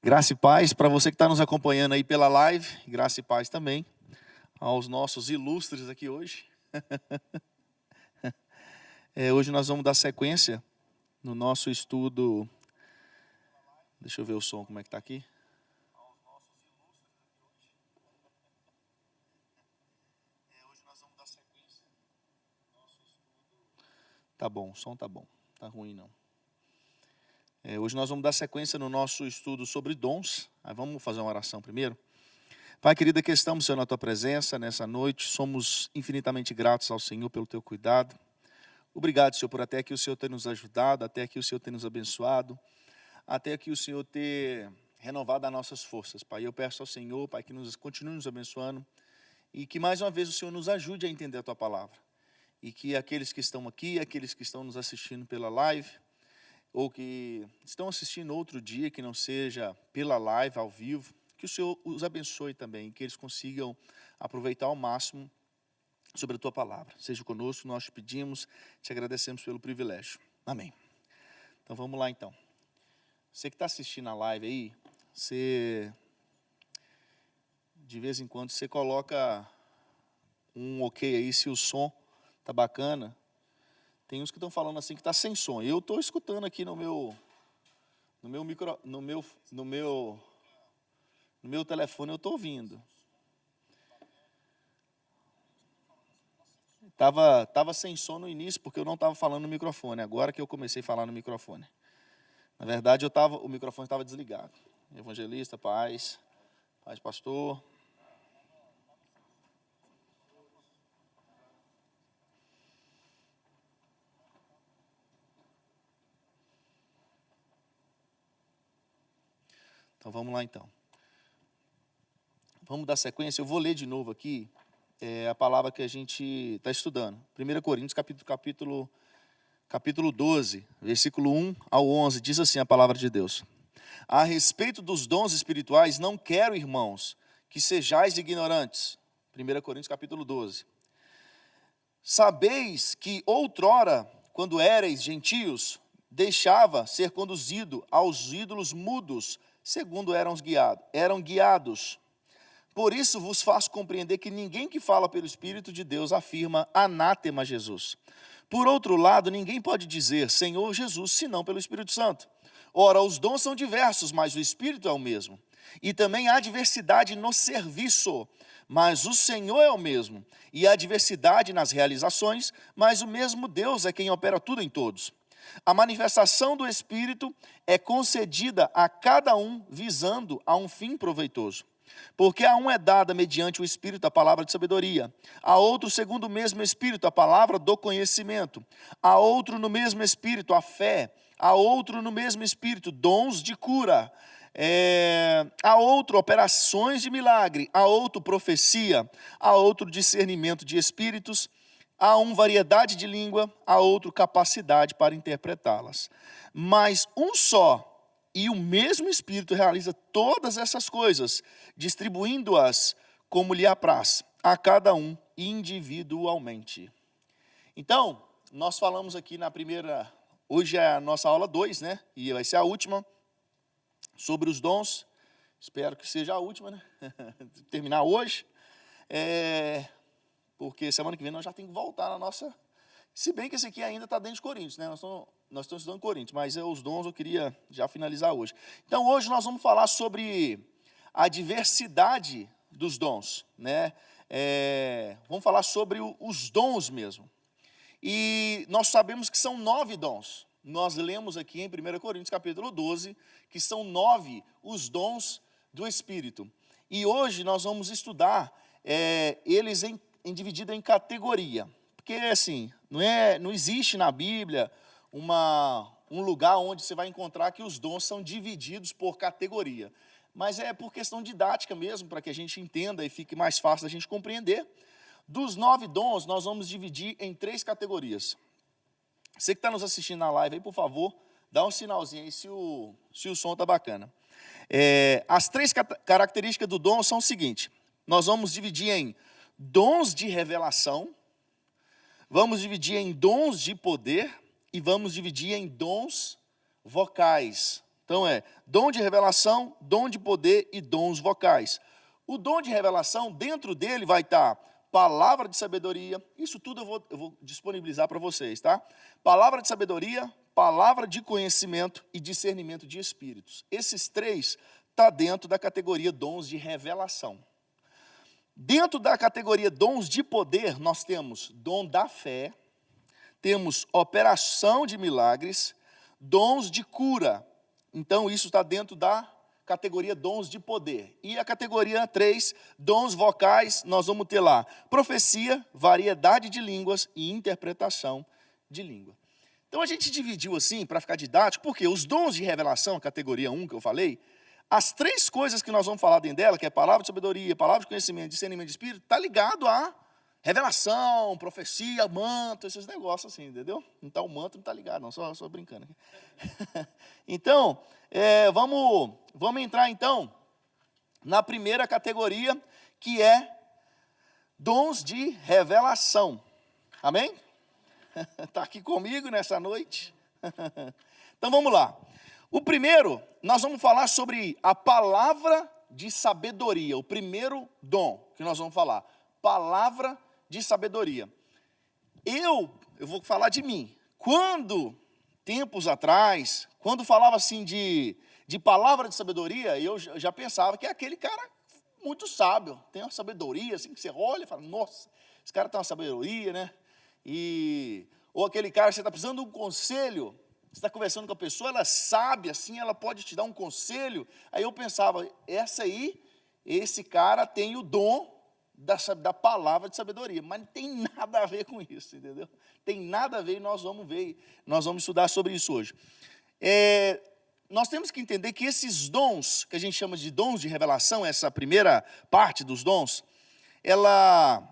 Graça e paz para você que está nos acompanhando aí pela live, graça e paz também aos nossos ilustres aqui hoje. Hoje nós vamos dar sequência no nosso estudo. Deixa eu ver o som, como é que está aqui. Hoje nós vamos dar sequência no nosso estudo. Tá bom, o som tá bom, tá ruim não. Hoje nós vamos dar sequência no nosso estudo sobre dons. Aí vamos fazer uma oração primeiro. Pai querido, que estamos, Senhor, na Tua presença nessa noite. Somos infinitamente gratos ao Senhor pelo Teu cuidado. Obrigado, Senhor, por até aqui o Senhor ter nos ajudado, até aqui o Senhor ter nos abençoado, até aqui o Senhor ter renovado as nossas forças, Pai. Eu peço ao Senhor, Pai, que continue nos abençoando e que mais uma vez o Senhor nos ajude a entender a Tua palavra. E que aqueles que estão aqui, aqueles que estão nos assistindo pela live, ou que estão assistindo outro dia, que não seja pela live, ao vivo, que o Senhor os abençoe também, que eles consigam aproveitar ao máximo sobre a Tua palavra. Seja conosco, nós te pedimos, te agradecemos pelo privilégio. Amém. Então vamos lá então. Você que está assistindo a live aí, você, de vez em quando, você coloca um ok aí, se o som tá bacana. Tem uns que estão falando assim que está sem som. Eu estou escutando aqui no meu telefone, eu estou ouvindo. Tava sem som no início, porque eu não estava falando no microfone. Agora que eu comecei a falar no microfone. Na verdade, o microfone estava desligado. Evangelista, paz pastor. Então vamos lá então. Vamos dar sequência. Eu vou ler de novo aqui a palavra que a gente está estudando. 1 Coríntios, capítulo 12, versículo 1 ao 11, diz assim a palavra de Deus. A respeito dos dons espirituais, não quero, irmãos, que sejais ignorantes. 1 Coríntios, capítulo 12. Sabeis que outrora, quando éreis gentios, deixava ser conduzido aos ídolos mudos, segundo eram guiados. Por isso vos faço compreender que ninguém que fala pelo Espírito de Deus afirma anátema Jesus. Por outro lado, ninguém pode dizer Senhor Jesus, senão pelo Espírito Santo. Ora, os dons são diversos, mas o Espírito é o mesmo. E também há diversidade no serviço, mas o Senhor é o mesmo. E há diversidade nas realizações, mas o mesmo Deus é quem opera tudo em todos. A manifestação do Espírito é concedida a cada um visando a um fim proveitoso. Porque a um é dada mediante o Espírito a palavra de sabedoria, a outro segundo o mesmo Espírito a palavra do conhecimento, a outro no mesmo Espírito a fé, a outro no mesmo Espírito dons de cura, a outro operações de milagre, a outro profecia, a outro discernimento de espíritos, a um variedade de língua, a outro capacidade para interpretá-las. Mas um só e o mesmo Espírito realiza todas essas coisas, distribuindo-as como lhe apraz, a cada um individualmente. Então, nós falamos aqui na primeira, hoje é a nossa aula 2, né? E vai ser a última, sobre os dons. Espero que seja a última, né? Terminar hoje. Porque semana que vem nós já temos que voltar na nossa... Se bem que esse aqui ainda está dentro de Coríntios, né? Nós estamos estudando Coríntios, mas os dons eu queria já finalizar hoje. Então, hoje nós vamos falar sobre a diversidade dos dons, né? Vamos falar sobre os dons mesmo. E nós sabemos que são 9 dons. Nós lemos aqui em 1 Coríntios, capítulo 12, que são 9 os dons do Espírito. E hoje nós vamos estudar eles dividido em categoria. Porque, assim, não existe na Bíblia um lugar onde você vai encontrar que os dons são divididos por categoria. Mas é por questão didática mesmo, para que a gente entenda e fique mais fácil da gente compreender. Dos 9 dons, nós vamos dividir em 3 categorias. Você que está nos assistindo na live aí, por favor, dá um sinalzinho aí se o som está bacana. As 3 características do dom são o seguinte. Nós vamos dividir em dons de revelação, vamos dividir em dons de poder e vamos dividir em dons vocais, Então dom de revelação, dom de poder e dons vocais. O dom de revelação, dentro dele vai estar palavra de sabedoria, isso tudo eu vou disponibilizar para vocês, tá? Palavra de sabedoria, palavra de conhecimento e discernimento de espíritos. Esses três tá dentro da categoria dons de revelação. Dentro da categoria dons de poder, nós temos dom da fé, temos operação de milagres, dons de cura. Então, isso está dentro da categoria dons de poder. E a categoria 3, dons vocais, nós vamos ter lá profecia, variedade de línguas e interpretação de língua. Então, a gente dividiu assim, para ficar didático, porque os dons de revelação, a categoria 1 que eu falei, as três coisas que nós vamos falar dentro dela, que é palavra de sabedoria, palavra de conhecimento, discernimento de espírito, está ligado a revelação, profecia, manto, esses negócios assim, entendeu? Então, o manto não está ligado, não, só brincando aqui. Então, vamos entrar, então, na primeira categoria, que é dons de revelação. Amém? Está aqui comigo nessa noite? Então, vamos lá. O primeiro, nós vamos falar sobre a palavra de sabedoria, o primeiro dom que nós vamos falar, palavra de sabedoria. Eu vou falar de mim. Quando, tempos atrás, quando falava assim de palavra de sabedoria, eu já pensava que é aquele cara muito sábio, tem uma sabedoria, assim, que você olha e fala, nossa, esse cara tem uma sabedoria, né? Ou aquele cara que você está precisando de um conselho, você está conversando com a pessoa, ela sabe, assim, ela pode te dar um conselho. Aí eu pensava, esse cara tem o dom da palavra de sabedoria, mas não tem nada a ver com isso, entendeu? Tem nada a ver e nós vamos estudar sobre isso hoje. Nós temos que entender que esses dons, que a gente chama de dons de revelação, essa primeira parte dos dons, ela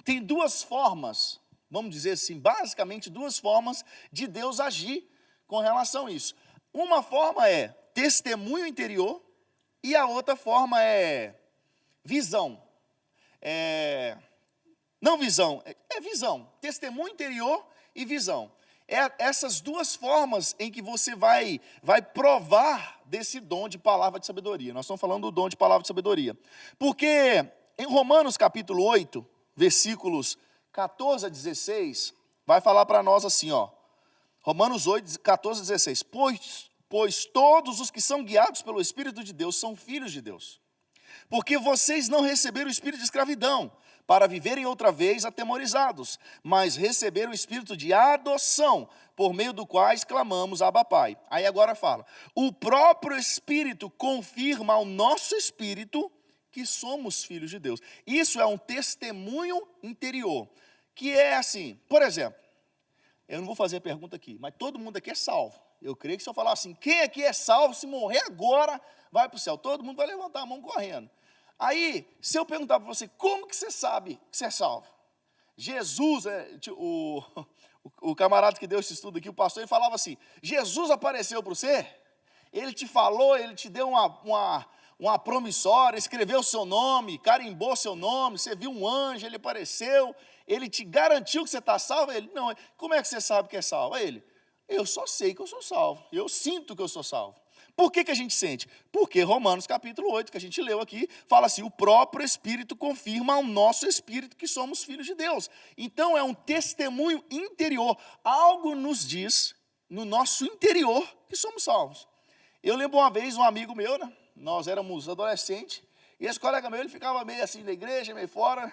tem duas formas, vamos dizer assim, basicamente duas formas de Deus agir com relação a isso. Uma forma é testemunho interior e a outra forma é visão. Não visão, é visão. Testemunho interior e visão. Essas duas formas em que você vai provar desse dom de palavra de sabedoria. Nós estamos falando do dom de palavra de sabedoria. Porque em Romanos capítulo 8, versículos 14 a 16, vai falar para nós assim, ó. Romanos 8, 14 a 16. Pois todos os que são guiados pelo Espírito de Deus são filhos de Deus. Porque vocês não receberam o espírito de escravidão, para viverem outra vez atemorizados, mas receberam o espírito de adoção, por meio do quais clamamos Abba Pai. Aí agora fala, o próprio Espírito confirma ao nosso espírito que somos filhos de Deus. Isso é um testemunho interior, que é assim, por exemplo, eu não vou fazer a pergunta aqui, mas todo mundo aqui é salvo. Eu creio que se eu falar assim, quem aqui é salvo, se morrer agora, vai para o céu. Todo mundo vai levantar a mão correndo. Aí, se eu perguntar para você, como que você sabe que você é salvo? Jesus, o camarada que deu esse estudo aqui, o pastor, ele falava assim, Jesus apareceu para você, ele te falou, ele te deu uma promissória, escreveu o seu nome, carimbou seu nome, você viu um anjo, ele apareceu, ele te garantiu que você está salvo? Ele, não, como é que você sabe que é salvo? Aí ele, eu só sei que eu sou salvo, eu sinto que eu sou salvo. Por que a gente sente? Porque Romanos capítulo 8, que a gente leu aqui, fala assim, o próprio Espírito confirma ao nosso espírito que somos filhos de Deus. Então é um testemunho interior, algo nos diz, no nosso interior, que somos salvos. Eu lembro uma vez, um amigo meu, né? Nós éramos adolescentes, e esse colega meu, ele ficava meio assim na igreja, meio fora,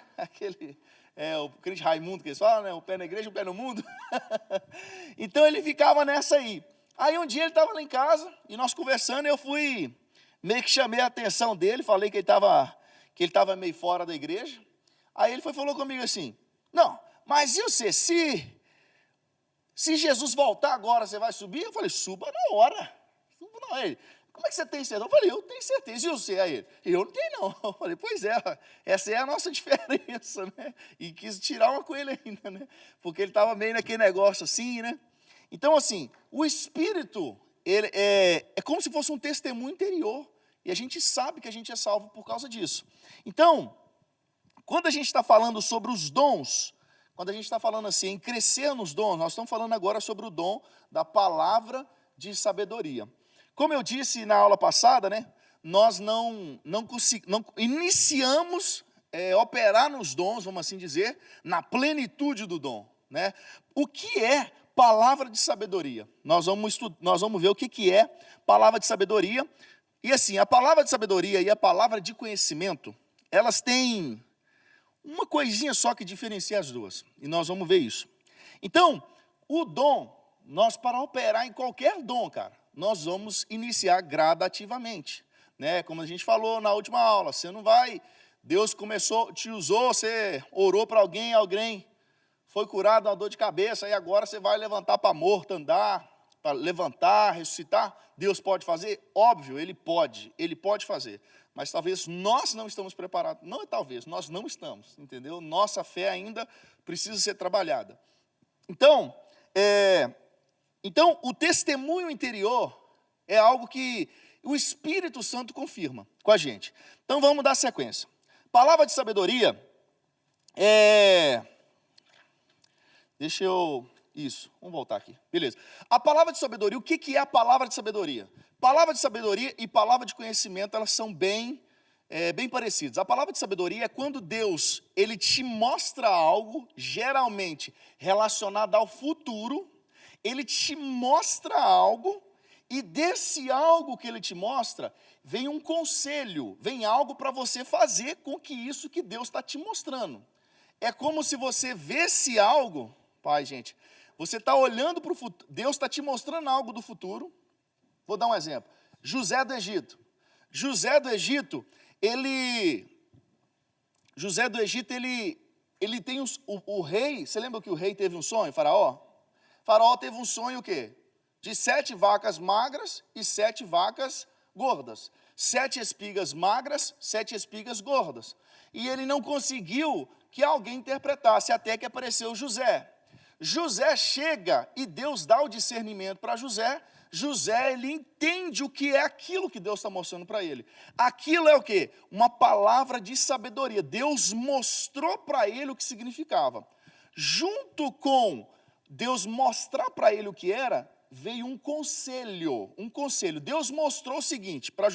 o crente Raimundo que eles falam, né? O pé na igreja, o pé no mundo. Então ele ficava nessa aí. Aí um dia ele estava lá em casa, e nós conversando, eu fui, meio que chamei a atenção dele, falei que ele estava meio fora da igreja. Aí ele falou comigo assim, não, mas e você, se Jesus voltar agora, você vai subir? Eu falei, suba na hora. Suba na hora. Ele, como é que você tem certeza? Eu falei, eu tenho certeza. E você? Aí ele, eu não tenho não. Eu falei, pois é, essa é a nossa diferença, né? E quis tirar uma com ele ainda, né? Porque ele estava meio naquele negócio assim, né? Então, assim, o Espírito, ele é como se fosse um testemunho interior. E a gente sabe que a gente é salvo por causa disso. Então, quando a gente está falando sobre os dons, quando a gente está falando assim, em crescer nos dons, nós estamos falando agora sobre o dom da palavra de sabedoria. Como eu disse na aula passada, né, nós não iniciamos operar nos dons, vamos assim dizer, na plenitude do dom, né? O que é palavra de sabedoria? Nós vamos ver o que é palavra de sabedoria. E assim, a palavra de sabedoria e a palavra de conhecimento, elas têm uma coisinha só que diferencia as duas. E nós vamos ver isso. Então, o dom, nós para operar em qualquer dom, cara, nós vamos iniciar gradativamente, né? Como a gente falou na última aula, você não vai, Deus te usou, você orou para alguém foi curado de uma dor de cabeça, e agora você vai levantar para morto, andar, para levantar, ressuscitar. Deus pode fazer? Óbvio, Ele pode fazer. Mas talvez nós não estamos preparados. Não é talvez, nós não estamos, entendeu? Nossa fé ainda precisa ser trabalhada. Então, o testemunho interior é algo que o Espírito Santo confirma com a gente. Então, vamos dar sequência. Palavra de sabedoria vamos voltar aqui. Beleza. A palavra de sabedoria, o que é a palavra de sabedoria? Palavra de sabedoria e palavra de conhecimento, elas são bem parecidas. A palavra de sabedoria é quando Deus, Ele te mostra algo, geralmente relacionado ao futuro, Ele te mostra algo, e desse algo que Ele te mostra, vem um conselho, vem algo para você fazer com que isso que Deus está te mostrando. É como se você visse algo, pai, gente, você está olhando para o futuro, Deus está te mostrando algo do futuro. Vou dar um exemplo. José do Egito, ele tem o rei, você lembra que o rei teve um sonho, Faraó? Faraó teve um sonho o quê? De 7 vacas magras e 7 vacas gordas. 7 espigas magras, 7 espigas gordas. E ele não conseguiu que alguém interpretasse, até que apareceu José. José chega e Deus dá o discernimento para José. José, ele entende o que é aquilo que Deus está mostrando para ele. Aquilo é o quê? Uma palavra de sabedoria. Deus mostrou para ele o que significava. Junto com Deus mostrar para ele o que era, veio um conselho. Deus mostrou o seguinte para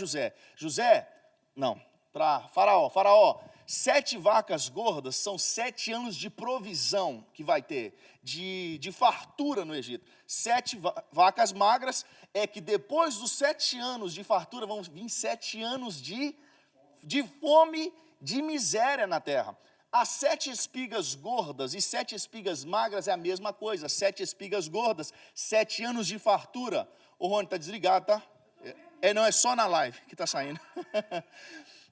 para Faraó, 7 vacas gordas são 7 anos de provisão que vai ter, de fartura no Egito. 7 vacas magras é que depois dos 7 anos de fartura vão vir 7 anos de fome, de miséria na terra. As 7 espigas gordas e 7 espigas magras é a mesma coisa. 7 espigas gordas, 7 anos de fartura. O Rony está desligado, tá? Não, é só na live que está saindo.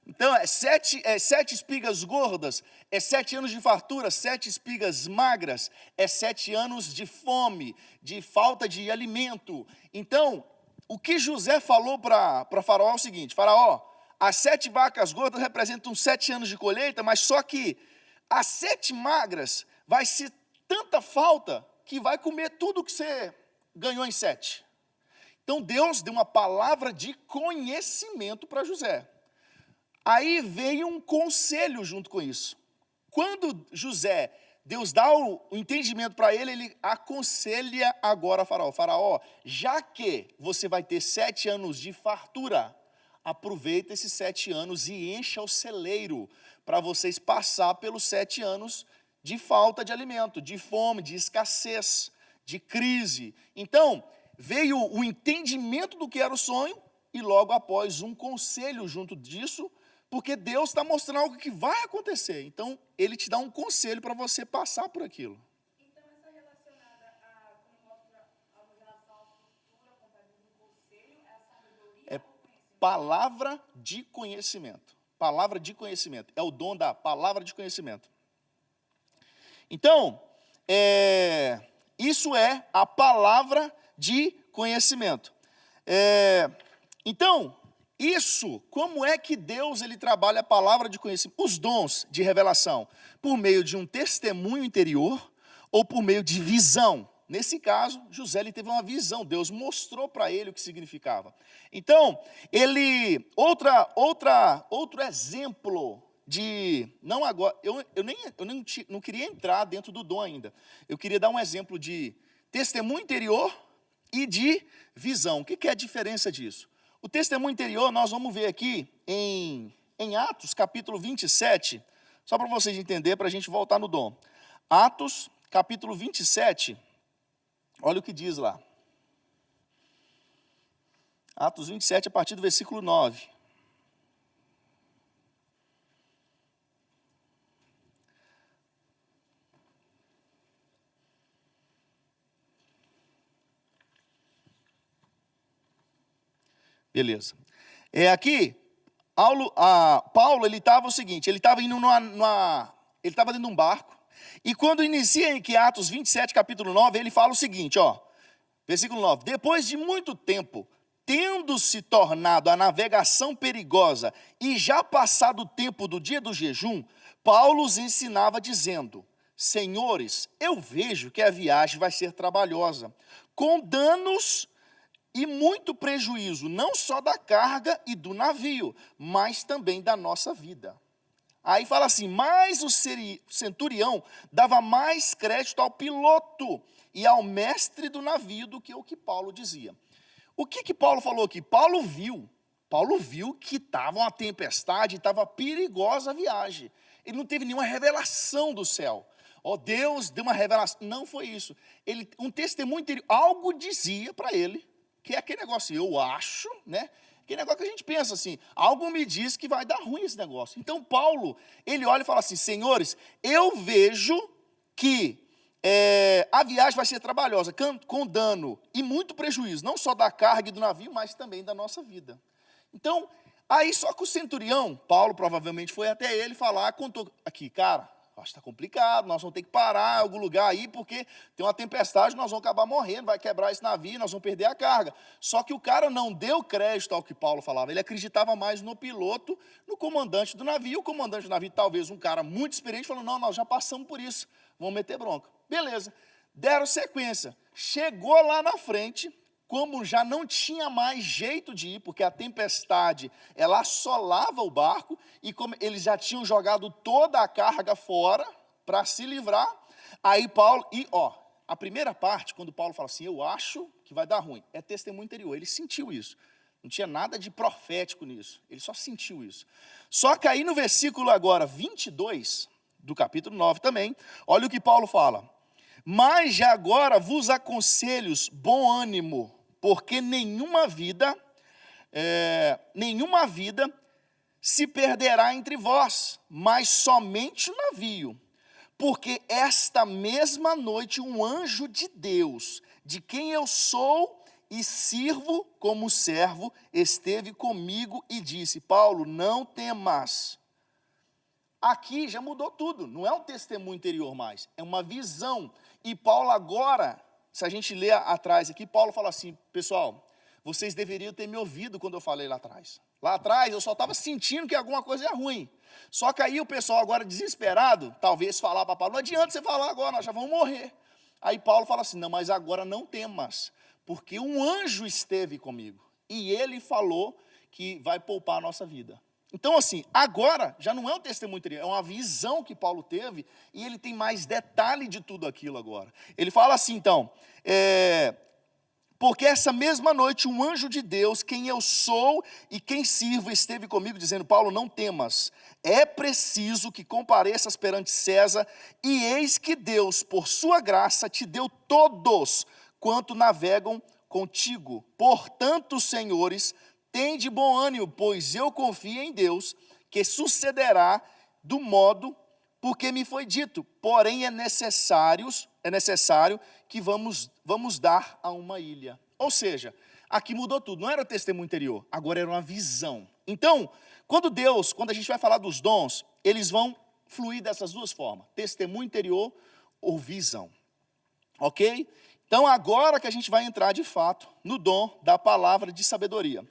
Então, 7 espigas gordas, 7 anos de fartura. 7 espigas magras, 7 anos de fome, de falta de alimento. Então, o que José falou para Faraó é o seguinte: Faraó, as 7 vacas gordas representam 7 anos de colheita, mas só que as 7 magras vai ser tanta falta que vai comer tudo que você ganhou em 7. Então, Deus deu uma palavra de conhecimento para José. Aí veio um conselho junto com isso. Quando Deus dá o entendimento para ele, ele aconselha agora Faraó. Faraó, já que você vai ter 7 anos de fartura, aproveita esses 7 anos e encha o celeiro para vocês passar pelos 7 anos de falta de alimento, de fome, de escassez, de crise. Então, veio o entendimento do que era o sonho e logo após um conselho junto disso, porque Deus está mostrando algo que vai acontecer. Então, Ele te dá um conselho para você passar por aquilo. Então, essa relacionada quando mostra algo em relação à cultura, compartilhando um conselho, é a sabedoria ou conhecimento? Palavra de conhecimento. Palavra de conhecimento. É o dom da palavra de conhecimento. Então, isso é a palavra de conhecimento. Então, como é que Deus ele trabalha a palavra de conhecimento? Os dons de revelação, por meio de um testemunho interior ou por meio de visão. Nesse caso, José ele teve uma visão, Deus mostrou para ele o que significava. Então, outro exemplo não agora, não queria entrar dentro do dom ainda. Eu queria dar um exemplo de testemunho interior e de visão. O que é a diferença disso? O testemunho interior nós vamos ver aqui em Atos, capítulo 27, só para vocês entenderem, para a gente voltar no dom. Atos, capítulo 27, olha o que diz lá. Atos 27, a partir do versículo 9. Beleza. Aqui, Paulo, ele estava o seguinte, ele estava indo ele estava dentro de um barco, e quando inicia aqui Atos 27, capítulo 9, ele fala o seguinte, ó, versículo 9, depois de muito tempo, tendo se tornado a navegação perigosa e já passado o tempo do dia do jejum, Paulo os ensinava dizendo, senhores, eu vejo que a viagem vai ser trabalhosa, com danos e muito prejuízo, não só da carga e do navio, mas também da nossa vida. Aí fala assim, mas o centurião dava mais crédito ao piloto e ao mestre do navio do que o que Paulo dizia. O que Paulo falou aqui? Paulo viu que estava uma tempestade, estava perigosa a viagem. Ele não teve nenhuma revelação do céu. Ó, Deus deu uma revelação. Não foi isso. Um testemunho interior, algo dizia para ele, que é aquele negócio, eu acho, né? Aquele negócio que a gente pensa assim, algo me diz que vai dar ruim esse negócio. Então Paulo, ele olha e fala assim, senhores, eu vejo que a viagem vai ser trabalhosa, com dano e muito prejuízo, não só da carga e do navio, mas também da nossa vida. Então, aí só que o centurião, Paulo provavelmente foi até ele falar, contou aqui, cara, acho que está complicado, nós vamos ter que parar em algum lugar aí, porque tem uma tempestade, nós vamos acabar morrendo, vai quebrar esse navio, nós vamos perder a carga. Só que o cara não deu crédito ao que Paulo falava, ele acreditava mais no piloto, no comandante do navio. O comandante do navio, talvez um cara muito experiente, falou, não, nós já passamos por isso, vamos meter bronca. Beleza, deram sequência, chegou lá na frente, como já não tinha mais jeito de ir, porque a tempestade, ela assolava o barco, e como eles já tinham jogado toda a carga fora, para se livrar, aí Paulo, a primeira parte, quando Paulo fala assim, eu acho que vai dar ruim, é testemunho interior, ele sentiu isso, não tinha nada de profético nisso, ele só sentiu isso. Só que aí no versículo agora 22, do capítulo 9 também, olha o que Paulo fala, mas já agora vos aconselho bom ânimo, porque nenhuma vida se perderá entre vós, mas somente o navio. Porque esta mesma noite um anjo de Deus, de quem eu sou e sirvo como servo, esteve comigo e disse, Paulo, não temas. Aqui já mudou tudo, não é um testemunho interior mais, é uma visão. E Paulo agora, se a gente ler atrás aqui, Paulo fala assim, pessoal, vocês deveriam ter me ouvido quando eu falei lá atrás. Lá atrás eu só estava sentindo que alguma coisa é ruim. Só que aí o pessoal agora desesperado, talvez falar para Paulo, não adianta você falar agora, nós já vamos morrer. Aí Paulo fala assim, não, mas agora não temas, porque um anjo esteve comigo. E ele falou que vai poupar a nossa vida. Então, assim, agora já não é um testemunho interior, é uma visão que Paulo teve, e ele tem mais detalhe de tudo aquilo agora. Ele fala assim, então, porque essa mesma noite um anjo de Deus, quem eu sou e quem sirvo, esteve comigo, dizendo, Paulo, não temas, é preciso que compareças perante César, e eis que Deus, por sua graça, te deu todos quanto navegam contigo. Portanto, senhores, tende bom ânimo, pois eu confio em Deus, que sucederá do modo porque me foi dito. Porém, é necessário que vamos dar a uma ilha. Ou seja, aqui mudou tudo. Não era o testemunho interior, agora era uma visão. Então, quando a gente vai falar dos dons, eles vão fluir dessas duas formas. Testemunho interior ou visão. Ok? Então, agora que a gente vai entrar, de fato, no dom da palavra de sabedoria.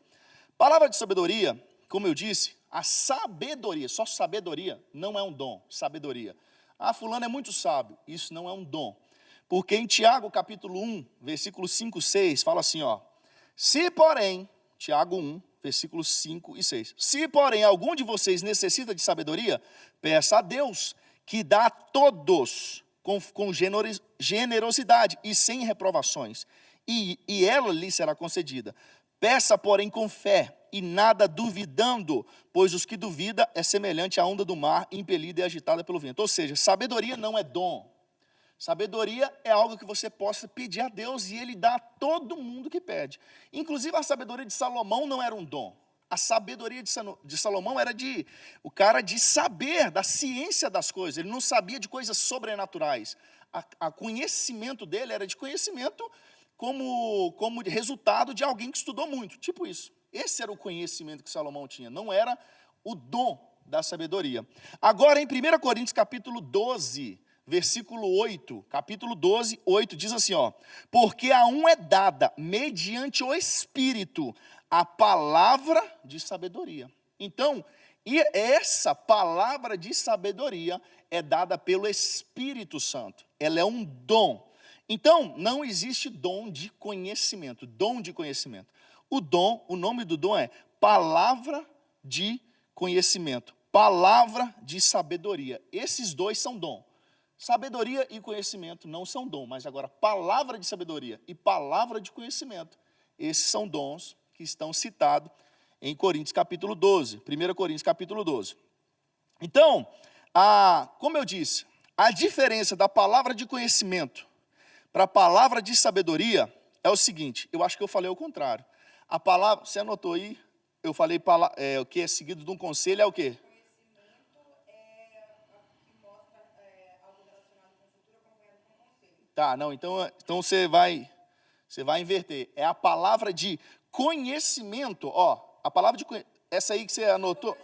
Palavra de sabedoria, como eu disse, a sabedoria, só sabedoria não é um dom, sabedoria. Ah, fulano é muito sábio, isso não é um dom. Porque em Tiago capítulo 1, versículos 5 e 6, fala assim, ó. Se porém, Tiago 1, versículos 5 e 6. Se porém algum de vocês necessita de sabedoria, peça a Deus, que dá a todos com generosidade e sem reprovações. e ela lhe será concedida. Peça, porém, com fé, e nada duvidando, pois os que duvidam é semelhante à onda do mar, impelida e agitada pelo vento. Ou seja, sabedoria não é dom. Sabedoria é algo que você possa pedir a Deus e Ele dá a todo mundo que pede. Inclusive, a sabedoria de Salomão não era um dom. A sabedoria de Salomão era o cara de saber da ciência das coisas. Ele não sabia de coisas sobrenaturais. A conhecimento dele era de conhecimento como resultado de alguém que estudou muito. Tipo isso. Esse era o conhecimento que Salomão tinha. Não era o dom da sabedoria. Agora, em 1 Coríntios capítulo 12, versículo 8, capítulo 12, 8, diz assim, ó: porque a um é dada, mediante o Espírito, a palavra de sabedoria. Então, e essa palavra de sabedoria é dada pelo Espírito Santo. Ela é um dom. Então, não existe dom de conhecimento. Dom de conhecimento. O dom, o nome do dom é palavra de conhecimento. Palavra de sabedoria. Esses dois são dom. Sabedoria e conhecimento não são dom, mas agora palavra de sabedoria e palavra de conhecimento, esses são dons que estão citados em Coríntios capítulo 12, 1 Coríntios capítulo 12. Então, como eu disse, a diferença da palavra de conhecimento para a palavra de sabedoria é o seguinte, eu acho que eu falei o contrário. A palavra, você anotou aí? Eu falei o que é seguido de um conselho é o quê? Tá, não, então você vai inverter. É a palavra de conhecimento, ó, a palavra de essa aí que você anotou.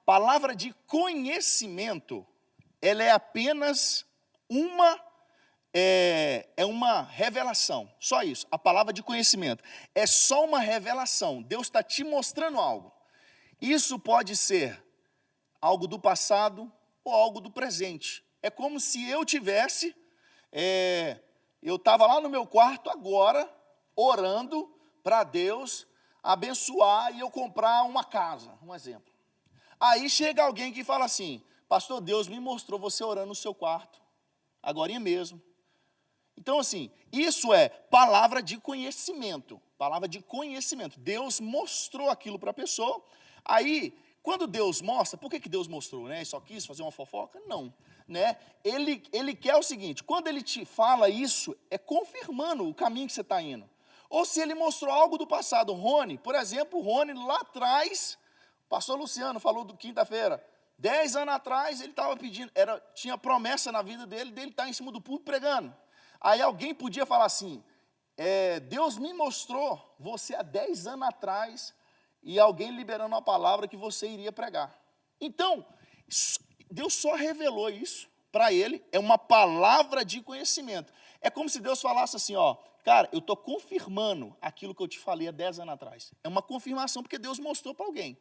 Palavra de conhecimento, ela é apenas uma revelação, só isso. A palavra de conhecimento é só uma revelação. Deus está te mostrando algo. Isso pode ser algo do passado ou algo do presente. É como se eu tivesse, eu estava lá no meu quarto agora, orando para Deus abençoar e eu comprar uma casa, um exemplo. Aí chega alguém que fala assim, pastor, Deus me mostrou você orando no seu quarto, agorinha mesmo. Então assim, isso é palavra de conhecimento, palavra de conhecimento. Deus mostrou aquilo para a pessoa, aí quando Deus mostra, por que Deus mostrou, né? Ele só quis fazer uma fofoca? Não, né? Ele quer o seguinte, quando ele te fala isso, é confirmando o caminho que você está indo. Ou se ele mostrou algo do passado, Rony, por exemplo, Rony lá atrás, o pastor Luciano falou do quinta-feira, 10 anos atrás ele estava pedindo, tinha promessa na vida dele estar em cima do púlpito pregando. Aí alguém podia falar assim, Deus me mostrou você há 10 anos atrás, e alguém liberando a palavra que você iria pregar. Então, Deus só revelou isso para ele, é uma palavra de conhecimento. É como se Deus falasse assim, ó, cara, eu estou confirmando aquilo que eu te falei há 10 anos atrás. É uma confirmação porque Deus mostrou para alguém.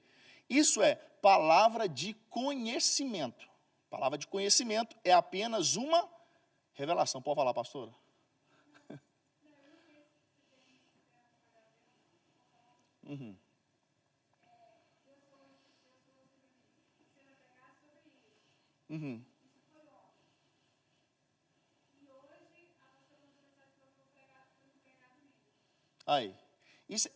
Isso é palavra de conhecimento. Palavra de conhecimento é apenas uma revelação. Pode falar, pastora? Uhum. Uhum. Aí. Isso,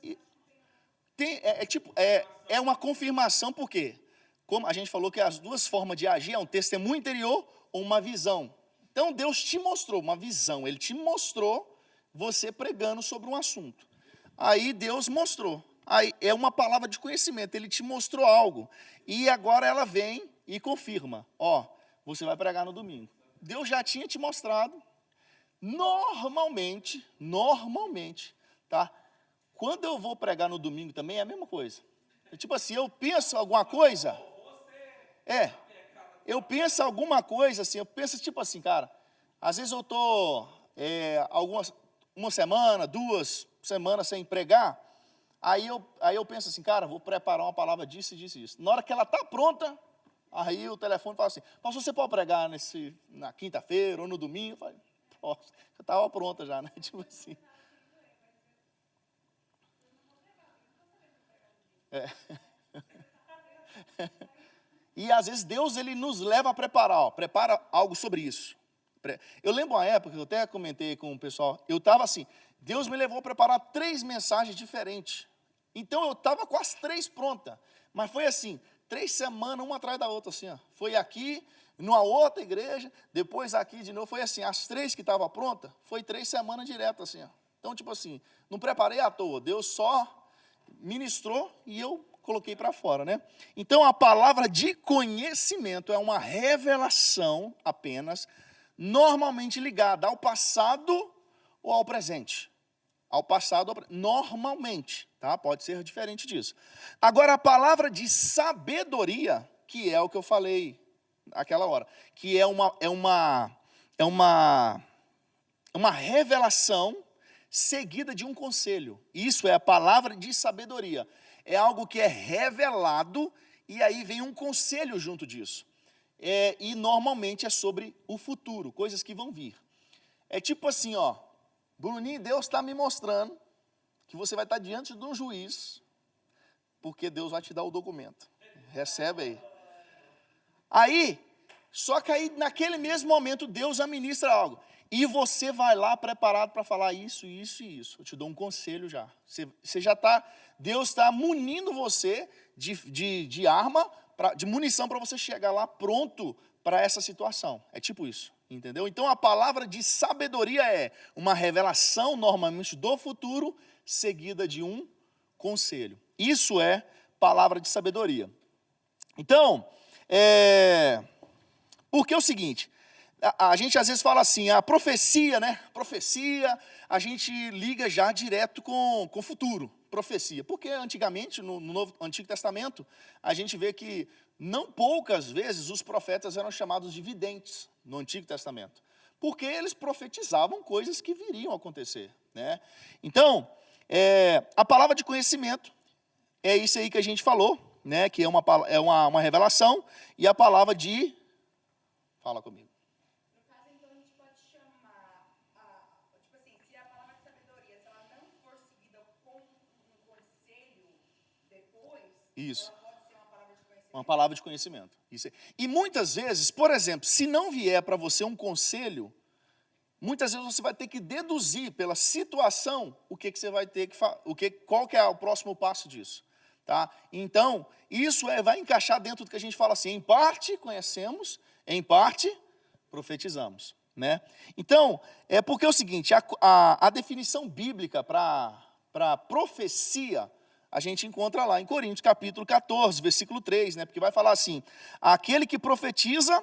é uma confirmação, por quê? Como a gente falou que as duas formas de agir é um testemunho interior ou uma visão. Então Deus te mostrou uma visão, Ele te mostrou você pregando sobre um assunto. Aí Deus mostrou. Aí é uma palavra de conhecimento, Ele te mostrou algo. E agora ela vem e confirma. Ó, você vai pregar no domingo. Deus já tinha te mostrado. Normalmente, tá? Quando eu vou pregar no domingo também é a mesma coisa. Tipo assim, eu penso alguma coisa. Eu penso alguma coisa assim, eu penso tipo assim, cara. Às vezes eu estou uma semana, 2 semanas sem pregar. Aí eu penso assim, cara, vou preparar uma palavra disso e disso e isso. Na hora que ela está pronta, aí o telefone fala assim, pastor, você pode pregar na quinta-feira ou no domingo? Eu falei, posso, já estava pronta já, né? Tipo assim. E às vezes Deus ele nos leva a preparar, prepara algo sobre isso. Eu lembro uma época, que eu até comentei com o pessoal, eu estava assim, Deus me levou a preparar 3 mensagens diferentes. Então eu estava com as 3 prontas. Mas foi assim, 3 semanas, uma atrás da outra, assim, ó. Foi aqui, numa outra igreja, depois aqui de novo. Foi assim, as 3 que estavam prontas, foi 3 semanas direto, assim, ó. Então, tipo assim, não preparei à toa. Deus só ministrou e eu coloquei para fora, né? Então, a palavra de conhecimento é uma revelação apenas, normalmente ligada ao passado ou ao presente. Ao passado, normalmente, tá? Pode ser diferente disso. Agora, a palavra de sabedoria, que é o que eu falei naquela hora, que é uma revelação seguida de um conselho. Isso é a palavra de sabedoria. É algo que é revelado e aí vem um conselho junto disso. E normalmente é sobre o futuro, coisas que vão vir. É tipo assim, ó, Bruninho, Deus está me mostrando que você vai estar diante de um juiz, porque Deus vai te dar o documento. Recebe aí. Aí, só que aí naquele mesmo momento Deus administra algo. E você vai lá preparado para falar isso, isso e isso. Eu te dou um conselho já. Você já está, Deus está munindo você de arma, de munição para você chegar lá pronto para essa situação. É tipo isso, entendeu? Então a palavra de sabedoria é uma revelação normalmente do futuro, seguida de um conselho. Isso é palavra de sabedoria. Então, porque é o seguinte, a gente às vezes fala assim, a profecia, né? Profecia, a gente liga já direto com o futuro, profecia. Porque antigamente, no Antigo Testamento, a gente vê que não poucas vezes os profetas eram chamados de videntes no Antigo Testamento. Porque eles profetizavam coisas que viriam a acontecer, né? Então, a palavra de conhecimento é isso aí que a gente falou, né? Que é uma revelação, e a palavra de... Fala comigo. No caso, então, a gente pode chamar, tipo assim, se a palavra de sabedoria, se ela não for seguida com um conselho depois, Isso. ela pode ser uma palavra de conhecimento. Uma palavra de conhecimento. Isso é. E muitas vezes, por exemplo, se não vier para você um conselho, muitas vezes você vai ter que deduzir pela situação o que você vai ter que qual que é o próximo passo disso, tá? Então, isso vai encaixar dentro do que a gente fala assim, em parte conhecemos, em parte profetizamos, né? Então, é porque é o seguinte, a definição bíblica para profecia, a gente encontra lá em Coríntios, capítulo 14, versículo 3, né? Porque vai falar assim, aquele que profetiza,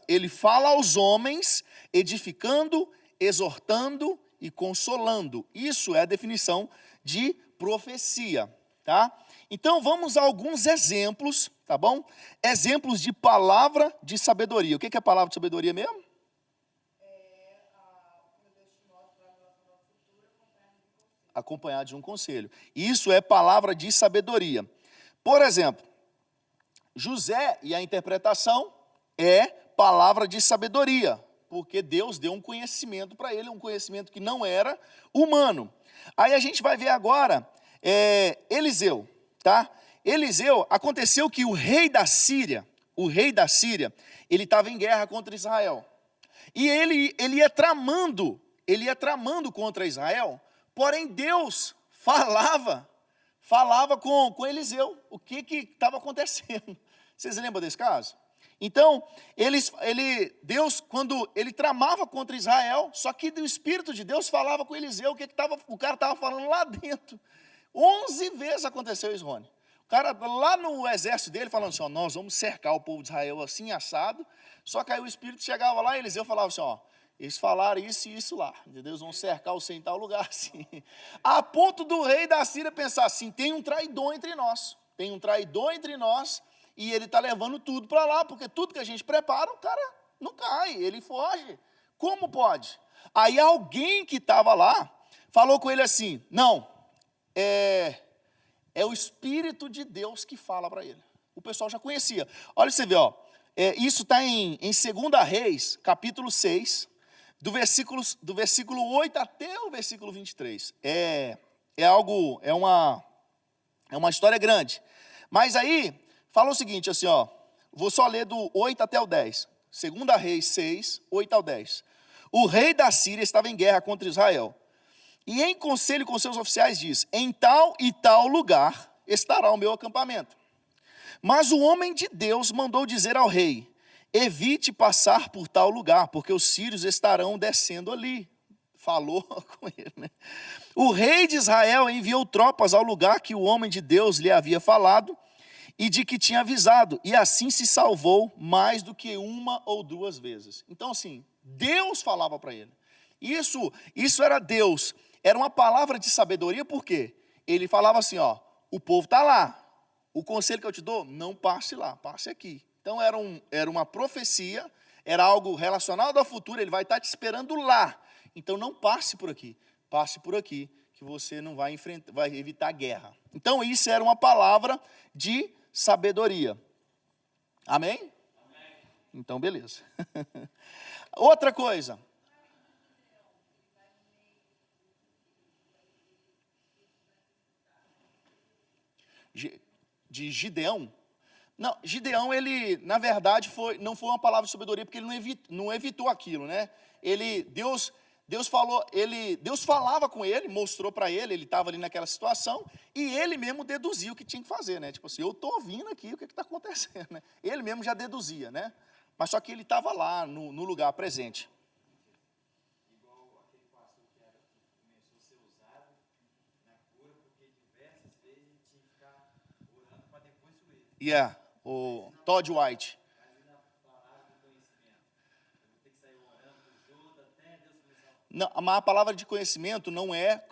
ele fala aos homens, edificando, exortando e consolando. Isso é a definição de profecia, tá? Então, vamos a alguns exemplos, tá bom? Exemplos de palavra de sabedoria. O que é palavra de sabedoria mesmo? Quando Deus te mostra a relação ao futuro, Acompanhado de um conselho. Isso é palavra de sabedoria. Por exemplo, José e a interpretação é palavra de sabedoria, porque Deus deu um conhecimento para ele, um conhecimento que não era humano. Aí a gente vai ver agora Eliseu, tá? Eliseu, aconteceu que o rei da Síria, ele estava em guerra contra Israel. E ele ia tramando contra Israel, porém Deus falava com Eliseu o que estava acontecendo. Vocês lembram desse caso? Então, Deus, quando ele tramava contra Israel, só que o Espírito de Deus falava com Eliseu o cara estava falando lá dentro. 11 vezes aconteceu isso, Rony. O cara lá no exército dele falando assim, ó, nós vamos cercar o povo de Israel assim, assado. Só que aí o Espírito chegava lá e Eliseu falava assim, ó, eles falaram isso e isso lá. Deus vão cercar o em tal lugar assim. A ponto do rei da Síria pensar assim, tem um traidor entre nós. E ele está levando tudo para lá, porque tudo que a gente prepara, o cara não cai, ele foge. Como pode? Aí alguém que estava lá, falou com ele assim, não, é o Espírito de Deus que fala para ele. O pessoal já conhecia. Olha você vê, ó, isso está em 2 Reis, capítulo 6, do versículo 8 até o versículo 23. É uma história grande. Mas aí, fala o seguinte, assim, ó, vou só ler do 8 até o 10. 2 Reis 6, 8 ao 10. O rei da Síria estava em guerra contra Israel. E em conselho com seus oficiais diz: em tal e tal lugar estará o meu acampamento. Mas o homem de Deus mandou dizer ao rei: evite passar por tal lugar, porque os sírios estarão descendo ali. Falou com ele, né? O rei de Israel enviou tropas ao lugar que o homem de Deus lhe havia falado e de que tinha avisado, e assim se salvou mais do que uma ou duas vezes. Então, assim, Deus falava para ele. Isso era Deus. Era uma palavra de sabedoria, por quê? Ele falava assim, ó, o povo está lá. O conselho que eu te dou, não passe lá, passe aqui. Então, era uma profecia, era algo relacionado ao futuro, ele vai estar te esperando lá. Então, não passe por aqui, passe por aqui, que você não vai evitar guerra. Então, isso era uma palavra de sabedoria. Amém? Amém. Então, beleza. Outra coisa. De Gideão. Não, Gideão, ele, na verdade, não foi uma palavra de sabedoria, porque ele não evitou aquilo, né? Deus falava com ele, mostrou para ele estava ali naquela situação, e ele mesmo deduziu o que tinha que fazer, né? Tipo assim, eu estou ouvindo aqui, o que está acontecendo, né? Ele mesmo já deduzia, né? Mas só que ele estava lá, no lugar presente. Igual aquele pastor que começou a ser usado na cura, porque diversas vezes ele tinha que ficar orando para depois doer. O Todd White. Não, mas a palavra de conhecimento não é,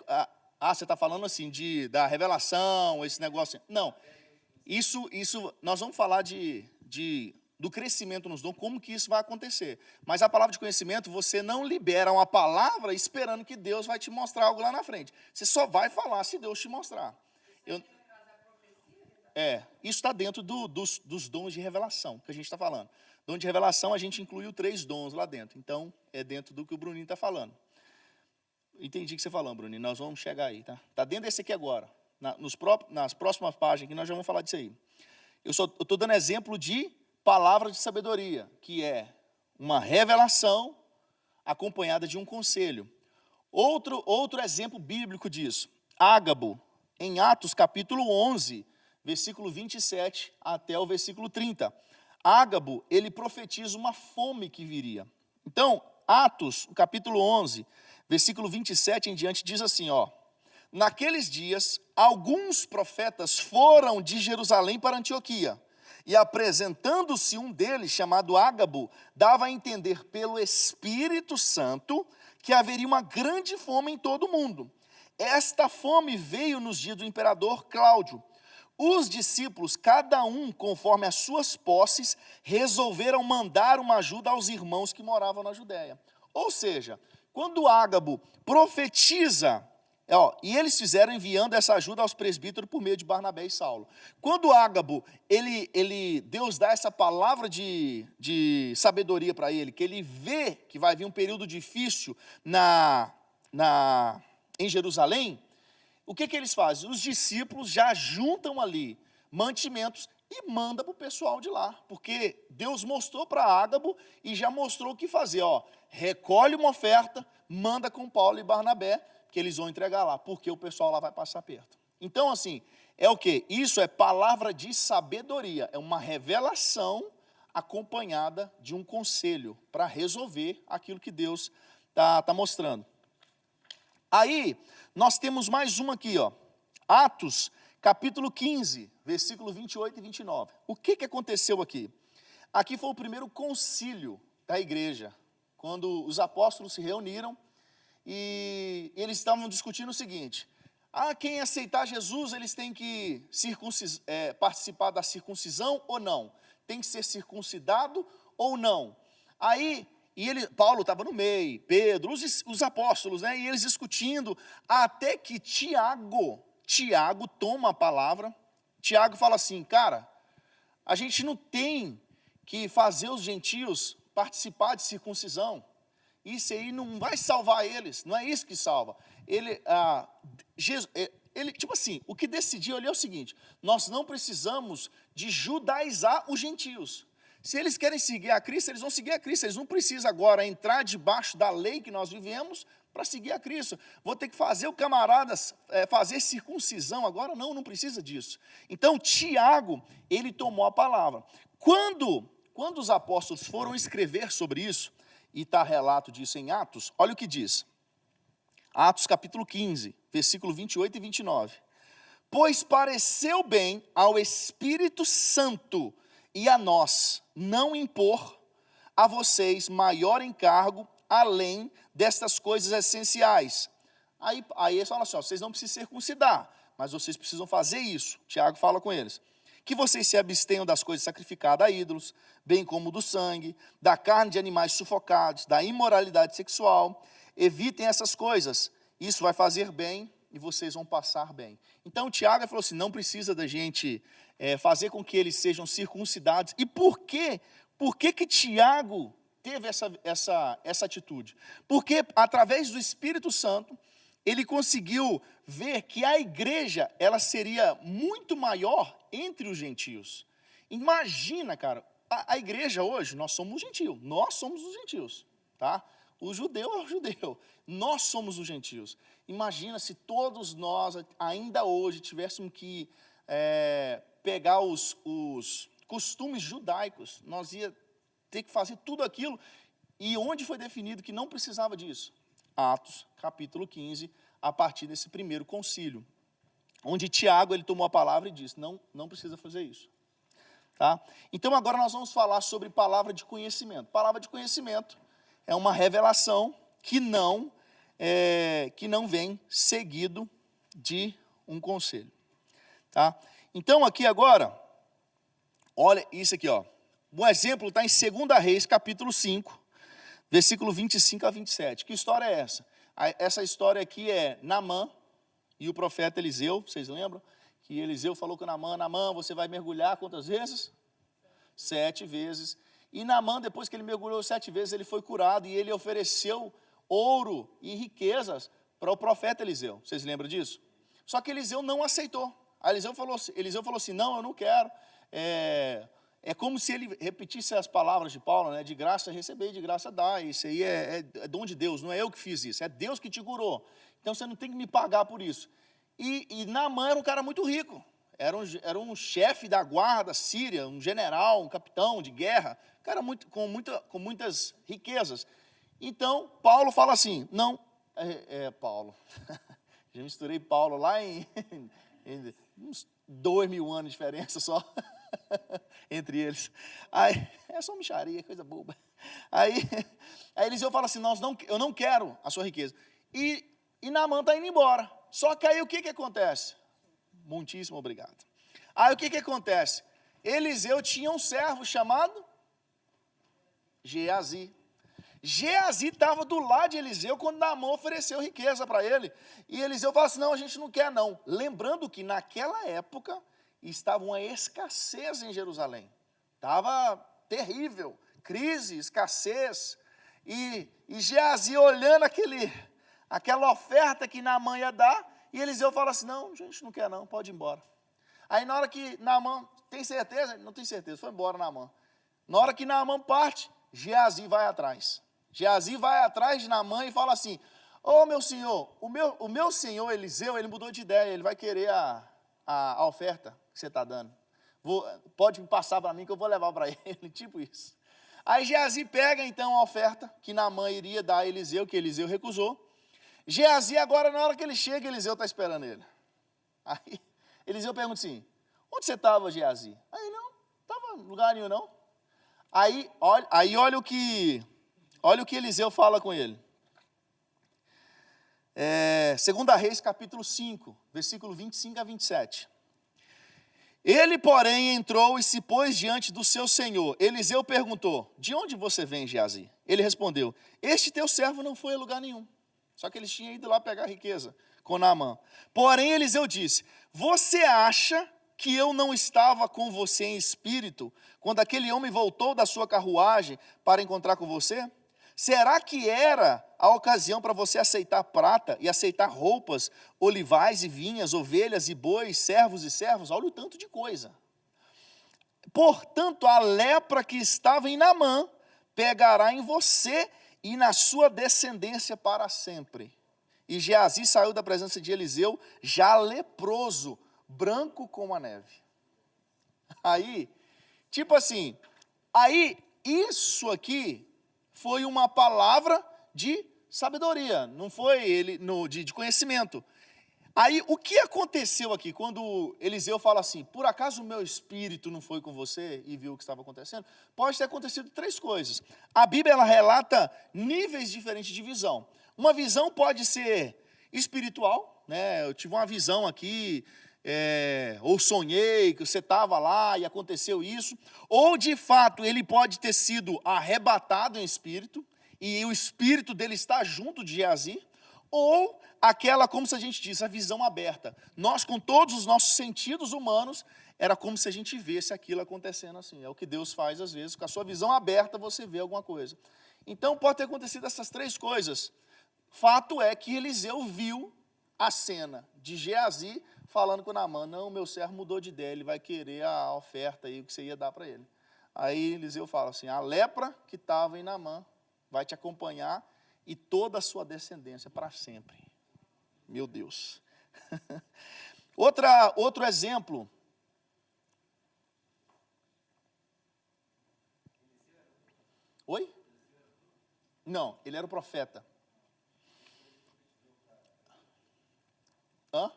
você está falando assim, da revelação, esse negócio. Não, isso nós vamos falar do crescimento nos dons, como que isso vai acontecer. Mas a palavra de conhecimento, você não libera uma palavra esperando que Deus vai te mostrar algo lá na frente. Você só vai falar se Deus te mostrar. Isso está dentro dos dons de revelação que a gente está falando. Dom de revelação, a gente inclui os 3 dons lá dentro. Então, é dentro do que o Bruninho está falando. Entendi o que você falou, Bruninho. Nós vamos chegar aí, tá? Está dentro desse aqui agora. Nas próximas páginas, que nós já vamos falar disso aí. Eu estou dando exemplo de palavra de sabedoria, que é uma revelação acompanhada de um conselho. Outro exemplo bíblico disso. Ágabo, em Atos capítulo 11, versículo 27 até o versículo 30. Ágabo, ele profetiza uma fome que viria. Então, Atos, capítulo 11, versículo 27 em diante, diz assim, ó: naqueles dias, alguns profetas foram de Jerusalém para Antioquia, e apresentando-se um deles, chamado Ágabo, dava a entender pelo Espírito Santo que haveria uma grande fome em todo o mundo. Esta fome veio nos dias do imperador Cláudio. Os discípulos, cada um conforme as suas posses, resolveram mandar uma ajuda aos irmãos que moravam na Judéia. Ou seja, quando Ágabo profetiza, e eles fizeram enviando essa ajuda aos presbíteros por meio de Barnabé e Saulo. Quando Ágabo, Deus dá essa palavra de sabedoria para ele, que ele vê que vai vir um período difícil em Jerusalém, o que eles fazem? Os discípulos já juntam ali mantimentos e mandam para o pessoal de lá, porque Deus mostrou para Ágabo e já mostrou o que fazer. Recolhe uma oferta, manda com Paulo e Barnabé, que eles vão entregar lá, porque o pessoal lá vai passar perto. Então, assim, é o quê? Isso é palavra de sabedoria, é uma revelação acompanhada de um conselho para resolver aquilo que Deus está mostrando. Aí, nós temos mais uma aqui, Atos, capítulo 15, versículo 28 e 29. O que aconteceu aqui? Aqui foi o primeiro concílio da igreja, quando os apóstolos se reuniram e eles estavam discutindo o seguinte: quem aceitar Jesus, eles têm que participar da circuncisão ou não? Tem que ser circuncidado ou não? Aí, Paulo estava no meio, Pedro, os apóstolos, né? E eles discutindo, até que Tiago toma a palavra. Tiago fala assim: cara, a gente não tem que fazer os gentios participar de circuncisão. Isso aí não vai salvar eles, não é isso que salva. Tipo assim, o que decidiu ali é o seguinte: nós não precisamos de judaizar os gentios. Se eles querem seguir a Cristo, eles vão seguir a Cristo. Eles não precisam agora entrar debaixo da lei que nós vivemos para seguir a Cristo. Vou ter que fazer o camarada fazer circuncisão agora? Não, não precisa disso. Então, Tiago, ele tomou a palavra. Quando os apóstolos foram escrever sobre isso, e está relato disso em Atos, olha o que diz. Atos capítulo 15, versículo 28 e 29. Pois pareceu bem ao Espírito Santo e a nós não impor a vocês maior encargo além destas coisas essenciais. Aí eles falam assim, ó, vocês não precisam circuncidar, mas vocês precisam fazer isso. Tiago fala com eles. Que vocês se abstenham das coisas sacrificadas a ídolos, bem como do sangue, da carne de animais sufocados, da imoralidade sexual. Evitem essas coisas. Isso vai fazer bem e vocês vão passar bem. Então, Tiago falou assim, não precisa da gente fazer com que eles sejam circuncidados. E por quê? Por que Tiago teve essa atitude? Porque, através do Espírito Santo, ele conseguiu ver que a igreja, ela seria muito maior entre os gentios. Imagina, cara, a igreja hoje, nós somos gentios, nós somos os gentios, tá? O judeu é o judeu, nós somos os gentios. Imagina se todos nós, ainda hoje, tivéssemos que pegar os costumes judaicos, nós ia ter que fazer tudo aquilo, e onde foi definido que não precisava disso? Atos, capítulo 15, a partir desse primeiro concílio, onde Tiago, ele tomou a palavra e disse, não precisa fazer isso. Tá? Então, agora nós vamos falar sobre palavra de conhecimento. Palavra de conhecimento é uma revelação que não vem seguido de um conselho. Tá? Então, aqui agora, olha isso aqui, ó. Um exemplo está em 2 Reis, capítulo 5, versículo 25 a 27. Que história é essa? Essa história aqui é Naamã e o profeta Eliseu, vocês lembram? Que Eliseu falou com Naamã, Naamã, você vai mergulhar quantas vezes? 7 vezes. E Naamã, depois que ele mergulhou 7 vezes, ele foi curado e ele ofereceu ouro e riquezas para o profeta Eliseu. Vocês lembram disso? Só que Eliseu não aceitou. Eliseu falou assim, não, eu não quero. É como se ele repetisse as palavras de Paulo, né? De graça receber, de graça dar. Isso aí é dom de Deus, não é eu que fiz isso, é Deus que te curou. Então você não tem que me pagar por isso. E Naamã era um cara muito rico, era um chefe da guarda síria, um general, um capitão de guerra, um cara com muitas riquezas. Então, Paulo fala assim, não, Paulo, já misturei Paulo lá em uns 2000 anos de diferença só. Entre eles. Aí, é só mixaria, coisa boba. Aí Eliseu fala assim, eu não quero a sua riqueza. E Naamã está indo embora. Só que aí o que acontece? Muitíssimo obrigado. Aí o que acontece? Eliseu tinha um servo chamado Geazi. Geazi estava do lado de Eliseu quando Naamã ofereceu riqueza para ele. E Eliseu fala assim, não, a gente não quer não. Lembrando que naquela época estava uma escassez em Jerusalém. Estava terrível, crise, escassez. E Geazi olhando aquela oferta que Naamã ia dar, e Eliseu fala assim, não, gente, não quer não, pode ir embora. Aí na hora que Naamã, tem certeza? Não tem certeza, foi embora Naamã. Na hora que Naamã parte, Geazi vai atrás. Geazi vai atrás de Naamã e fala assim, meu senhor, o meu senhor Eliseu, ele mudou de ideia, ele vai querer a oferta que você está dando. Pode me passar para mim que eu vou levar para ele, tipo isso. Aí Geazi pega então a oferta que Naamã iria dar a Eliseu, que Eliseu recusou. Geazi agora, na hora que ele chega, Eliseu está esperando ele. Aí Eliseu pergunta assim, onde você estava, Geazi? Aí não estava em lugar nenhum não. Aí olha o que Eliseu fala com ele. 2 Reis, capítulo 5, versículo 25 a 27. Ele, porém, entrou e se pôs diante do seu senhor. Eliseu perguntou, de onde você vem, Geazi? Ele respondeu, este teu servo não foi a lugar nenhum. Só que eles tinham ido lá pegar riqueza com Naamã. Porém, Eliseu disse, você acha que eu não estava com você em espírito, quando aquele homem voltou da sua carruagem para encontrar com você? Será que era a ocasião para você aceitar prata e aceitar roupas, olivais e vinhas, ovelhas e bois, servos e servas? Olha o tanto de coisa. portanto, a lepra que estava em Naamã pegará em você e na sua descendência para sempre. E Geazi saiu da presença de Eliseu, já leproso, branco como a neve. Aí, tipo assim, aí isso aqui foi uma palavra de sabedoria, não foi ele de conhecimento. Aí, o que aconteceu aqui, quando Eliseu fala assim, por acaso o meu espírito não foi com você e viu o que estava acontecendo? Pode ter acontecido três coisas. A Bíblia, ela relata níveis diferentes de visão. Uma visão pode ser espiritual, né? Eu tive uma visão aqui, ou sonhei que você estava lá e aconteceu isso. Ou, de fato, ele pode ter sido arrebatado em espírito, e o espírito dele está junto de Geazi. Ou aquela, como se a gente diz, a visão aberta. Nós, com todos os nossos sentidos humanos, era como se a gente visse aquilo acontecendo assim. É o que Deus faz às vezes, com a sua visão aberta você vê alguma coisa. Então pode ter acontecido essas três coisas. Fato é que Eliseu viu a cena de Geazi falando com Naamã, não, meu servo mudou de ideia, ele vai querer a oferta aí, o que você ia dar para ele. Aí Eliseu fala assim, a lepra que estava em Naamã vai te acompanhar e toda a sua descendência para sempre. Meu Deus. Outro exemplo. Oi? Não, ele era o profeta. Hã?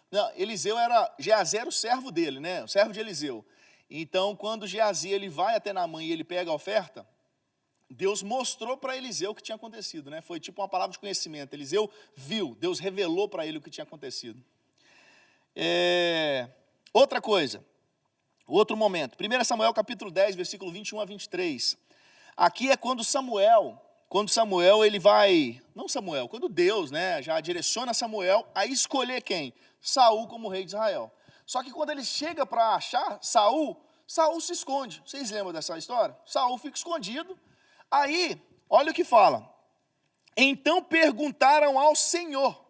Não, Eliseu era, Geazi era o servo dele, né? O servo de Eliseu. Então, quando Geazi ele vai até Naamã e ele pega a oferta, Deus mostrou para Eliseu o que tinha acontecido, né? Foi tipo uma palavra de conhecimento. Eliseu viu, Deus revelou para ele o que tinha acontecido. Outra coisa, outro momento. 1 Samuel capítulo 10, versículo 21 a 23. Aqui é quando Samuel ele vai, não Samuel, quando Deus, né, já direciona Samuel a escolher quem? Saul como rei de Israel. Só que quando ele chega para achar Saul se esconde. Vocês lembram dessa história? Saul fica escondido. Aí, olha o que fala. Então perguntaram ao Senhor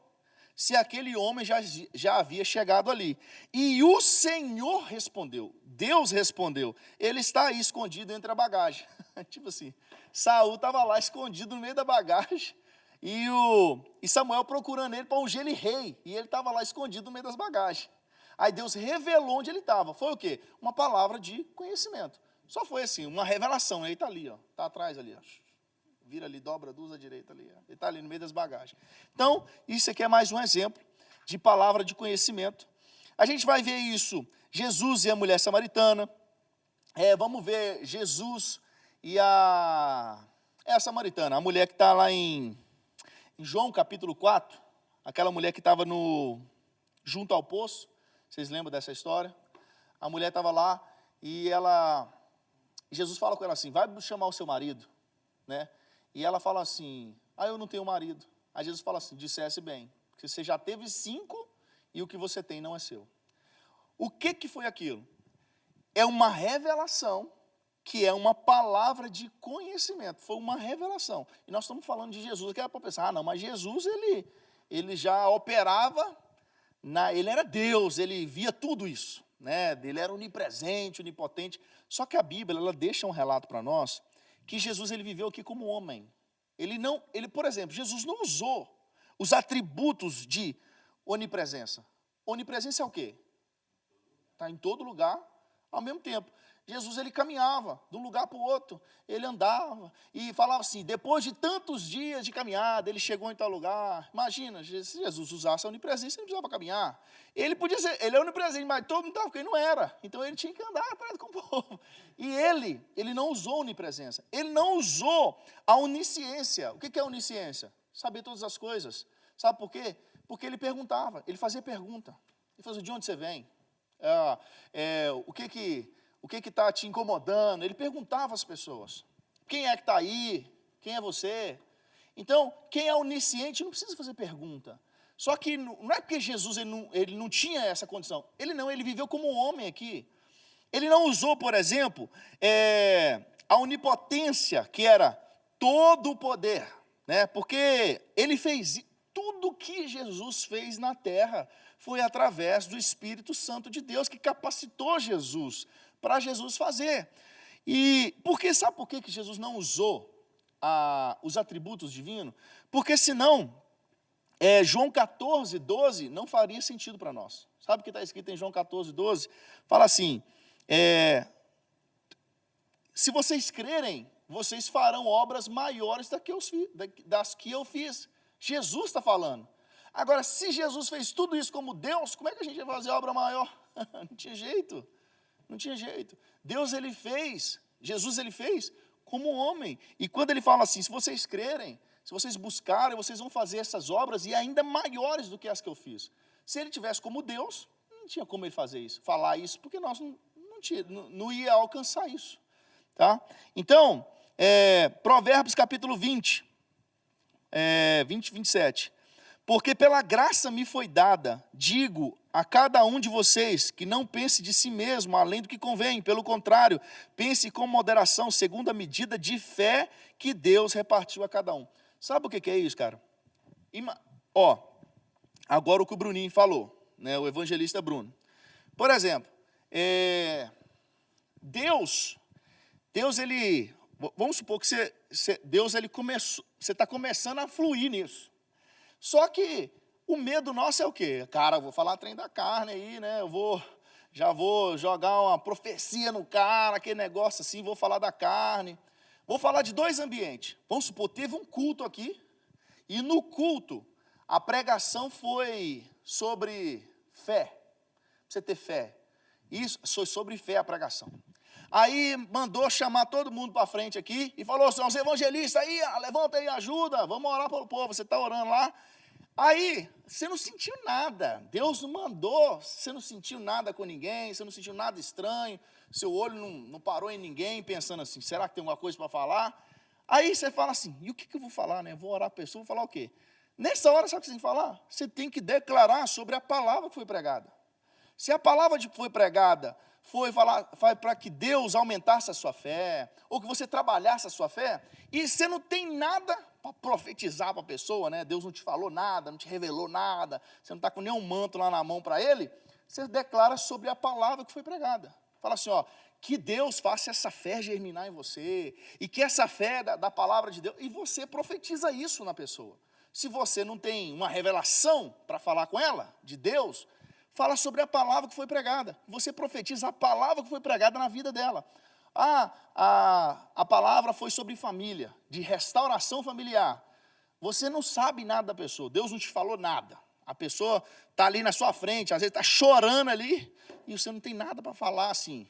se aquele homem já havia chegado ali. E o Senhor respondeu, Deus respondeu, ele está aí escondido entre a bagagem. Tipo assim, Saul estava lá escondido no meio da bagagem, e Samuel procurando ele para ungir ele rei, e ele estava lá escondido no meio das bagagens. Aí Deus revelou onde ele estava. Foi o quê? Uma palavra de conhecimento. Só foi assim, uma revelação. Ele está ali, ó, está atrás ali, ó. Vira ali, dobra, duas à direita ali. Ó. Ele está ali no meio das bagagens. Então, isso aqui é mais um exemplo de palavra de conhecimento. A gente vai ver isso, Jesus e a mulher samaritana. Vamos ver Jesus e a samaritana, a mulher que está lá em João capítulo 4, aquela mulher que estava junto ao poço. Vocês lembram dessa história? A mulher estava lá e Jesus fala com ela assim, vai chamar o seu marido, né? E ela fala assim, eu não tenho marido. Aí Jesus fala assim, dissesse bem, que você já teve 5 e o que você tem não é seu. O que foi aquilo? É uma revelação, que é uma palavra de conhecimento, foi uma revelação. E nós estamos falando de Jesus, que era para pensar, não, mas Jesus, ele já operava, ele era Deus, ele via tudo isso, né? Ele era onipresente, onipotente. Só que a Bíblia, ela deixa um relato para nós, que Jesus ele viveu aqui como homem. Por exemplo, Jesus não usou os atributos de onipresença. Onipresença é o quê? Está em todo lugar ao mesmo tempo. Jesus ele caminhava de um lugar para o outro, ele andava e falava assim, depois de tantos dias de caminhada, ele chegou em tal lugar. Imagina, se Jesus usasse a onipresença, ele não precisava caminhar. Ele podia ser, ele é onipresente, mas todo mundo estava, porque ele não era. Então ele tinha que andar atrás com o povo. E ele não usou a onipresença, ele não usou a onisciência. O que é onisciência? Saber todas as coisas. Sabe por quê? Porque ele perguntava, ele fazia pergunta. Ele fazia, de onde você vem? O que está te incomodando? Ele perguntava às pessoas, quem é que está aí? Quem é você? Então, quem é onisciente não precisa fazer pergunta. Só que não é porque Jesus ele não tinha essa condição. Ele viveu como um homem aqui. Ele não usou, por exemplo, a onipotência, que era todo o poder, né? Porque ele fez tudo que Jesus fez na terra, foi através do Espírito Santo de Deus que capacitou Jesus, para Jesus fazer. E sabe por que Jesus não usou os atributos divinos? Porque senão, João 14, 12 não faria sentido para nós. Sabe o que está escrito em João 14, 12? Fala assim, se vocês crerem, vocês farão obras maiores das que eu fiz. Jesus está falando. Agora, se Jesus fez tudo isso como Deus, como é que a gente vai fazer obra maior? Não tinha jeito. Não tinha jeito. Jesus ele fez como homem. E quando ele fala assim, se vocês crerem, se vocês buscarem, vocês vão fazer essas obras e ainda maiores do que as que eu fiz. Se ele tivesse como Deus, não tinha como ele fazer isso, falar isso, porque nós não ia alcançar isso. Tá? Então, Provérbios capítulo 20, 27. Porque pela graça me foi dada, digo a cada um de vocês, que não pense de si mesmo além do que convém. Pelo contrário, pense com moderação, segundo a medida de fé que Deus repartiu a cada um. Sabe o que é isso, cara? Agora o que o Bruninho falou, né, o evangelista Bruno. Por exemplo, Deus ele, vamos supor que Deus ele começou, você está começando a fluir nisso. Só que o medo nosso é o quê? Cara, eu vou falar trem da carne aí, né? Já vou jogar uma profecia no cara, aquele negócio assim, vou falar da carne. Vou falar de 2 ambientes. Vamos supor, teve um culto aqui, e no culto, a pregação foi sobre fé. Pra você ter fé. Isso, foi sobre fé a pregação. Aí mandou chamar todo mundo para frente aqui e falou assim, os evangelistas aí, levanta aí, ajuda, vamos orar pelo povo, você está orando lá. Aí, você não sentiu nada, Deus não mandou, você não sentiu nada com ninguém, você não sentiu nada estranho, seu olho não parou em ninguém, pensando assim, será que tem alguma coisa para falar? Aí você fala assim, e o que eu vou falar, né? Vou orar a pessoa, vou falar o quê? Nessa hora, sabe o que você tem que falar? Você tem que declarar sobre a palavra que foi pregada. Se a palavra que foi pregada foi para que Deus aumentasse a sua fé, ou que você trabalhasse a sua fé, e você não tem nada para profetizar para a pessoa, né? Deus não te falou nada, não te revelou nada, você não está com nenhum manto lá na mão para ele, você declara sobre a palavra que foi pregada. Fala assim, que Deus faça essa fé germinar em você, e que essa fé da palavra de Deus, e você profetiza isso na pessoa. Se você não tem uma revelação para falar com ela, de Deus, fala sobre a palavra que foi pregada. Você profetiza a palavra que foi pregada na vida dela. A palavra foi sobre família, de restauração familiar. Você não sabe nada da pessoa, Deus não te falou nada. A pessoa está ali na sua frente, às vezes está chorando ali, e você não tem nada para falar assim,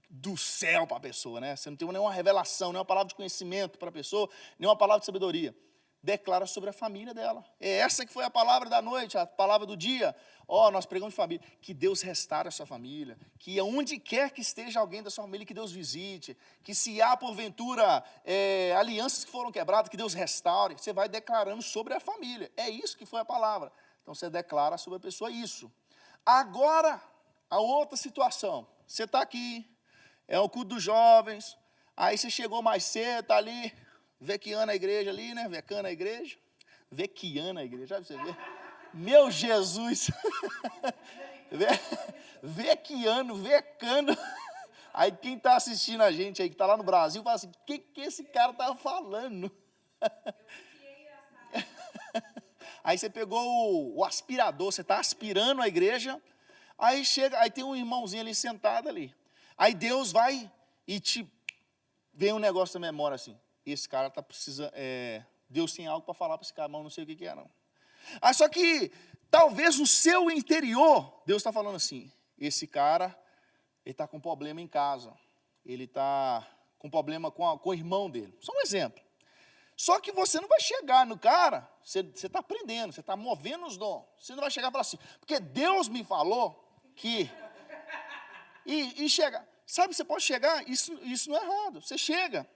do céu para a pessoa, né? Você não tem nenhuma revelação, nenhuma palavra de conhecimento para a pessoa, nenhuma palavra de sabedoria. Declara sobre a família dela. É essa que foi a palavra da noite, a palavra do dia. Nós pregamos de família. Que Deus restaure a sua família. Que onde quer que esteja alguém da sua família, que Deus visite. Que se há, porventura, alianças que foram quebradas, que Deus restaure. Você vai declarando sobre a família. É isso que foi a palavra. Então, você declara sobre a pessoa isso. Agora, a outra situação. Você está aqui, é o culto dos jovens. Aí você chegou mais cedo, está ali, vequiando a igreja ali, né? Vecando a igreja. Vequiando a igreja, sabe você ver? Meu Jesus! Vequiando, vecando. Aí quem está assistindo a gente aí, que está lá no Brasil, fala assim, o que esse cara estava falando? Aí você pegou o aspirador, você está aspirando a igreja, aí tem um irmãozinho ali sentado ali. Aí Deus vai e vem um negócio da memória assim, esse cara está precisando, Deus tem algo para falar para esse cara, mas eu não sei o que é não. Só que, talvez no seu interior, Deus está falando assim, esse cara, ele está com problema em casa, ele está com problema com o irmão dele. Só um exemplo. Só que você não vai chegar no cara, você está aprendendo, você está movendo os dons. Você não vai chegar e falar assim, porque Deus me falou que... E chega, sabe, você pode chegar, isso não é errado. Você chega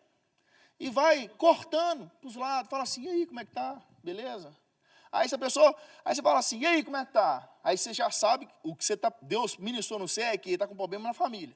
e vai cortando para os lados, fala assim, e aí, como é que tá? Beleza? Aí você fala assim, e aí, como é que tá? Aí você já sabe o que Deus ministrou no céu, é que ele está com problema na família.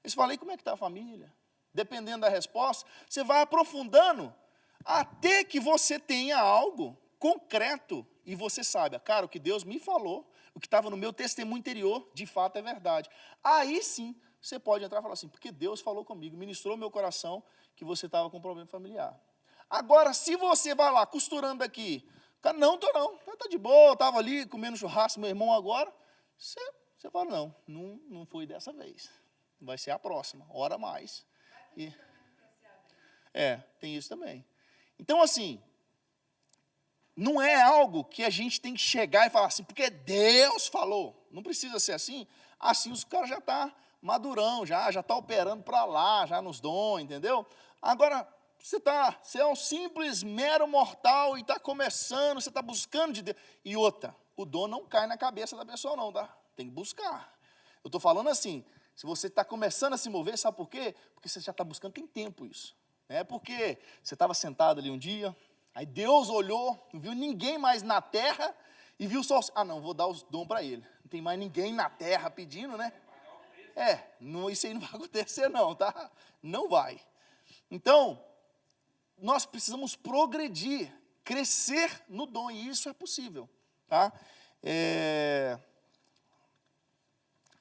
Aí você fala, e como é que está a família? Dependendo da resposta, você vai aprofundando até que você tenha algo concreto e você saiba, cara, o que Deus me falou, o que estava no meu testemunho interior, de fato é verdade. Aí sim, você pode entrar e falar assim, porque Deus falou comigo, ministrou meu coração que você estava com um problema familiar. Agora, se você vai lá, costurando aqui, cara, não, está de boa, estava ali comendo churrasco, meu irmão agora, você fala, não foi dessa vez, vai ser a próxima, ora mais. E, tem isso também. Então, assim, não é algo que a gente tem que chegar e falar assim, porque Deus falou. Não precisa ser assim. Assim os caras já estão madurão, já está operando para lá, já nos dons, entendeu? Agora, você é um simples, mero mortal e está começando, você está buscando de Deus. E outra, o dom não cai na cabeça da pessoa não, tá? Tem que buscar. Eu estou falando assim, se você está começando a se mover, sabe por quê? Porque você já está buscando, tem tempo isso. Não é porque você estava sentado ali um dia, aí Deus olhou, não viu ninguém mais na terra e viu só, vou dar os dons para ele. Não tem mais ninguém na terra pedindo, né? Isso aí não vai acontecer não, tá? Não vai. Então, nós precisamos progredir, crescer no dom, e isso é possível, tá?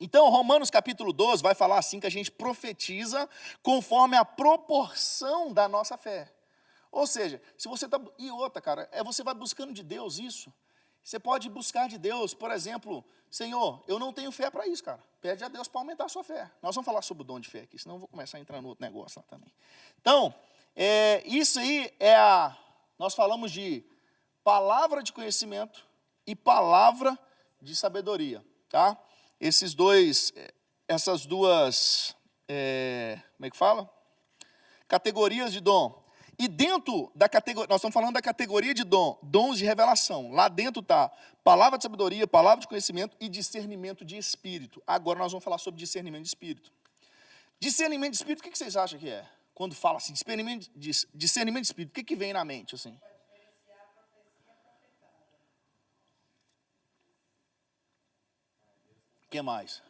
Então, Romanos capítulo 12 vai falar assim que a gente profetiza conforme a proporção da nossa fé. Ou seja, se você está... E outra, cara, você vai buscando de Deus isso. Você pode buscar de Deus, por exemplo, Senhor, eu não tenho fé para isso, cara. Pede a Deus para aumentar a sua fé. Nós vamos falar sobre o dom de fé aqui, senão eu vou começar a entrar no outro negócio lá também. Então, isso aí nós falamos de palavra de conhecimento e palavra de sabedoria, tá? Essas duas, como é que fala? Categorias de dom. E dentro da categoria, nós estamos falando da categoria de dons de revelação. Lá dentro está palavra de sabedoria, palavra de conhecimento e discernimento de espírito. Agora nós vamos falar sobre discernimento de espírito. Discernimento de espírito, o que vocês acham que é? Quando fala assim, discernimento de espírito, o que vem na mente? Assim? O que mais? O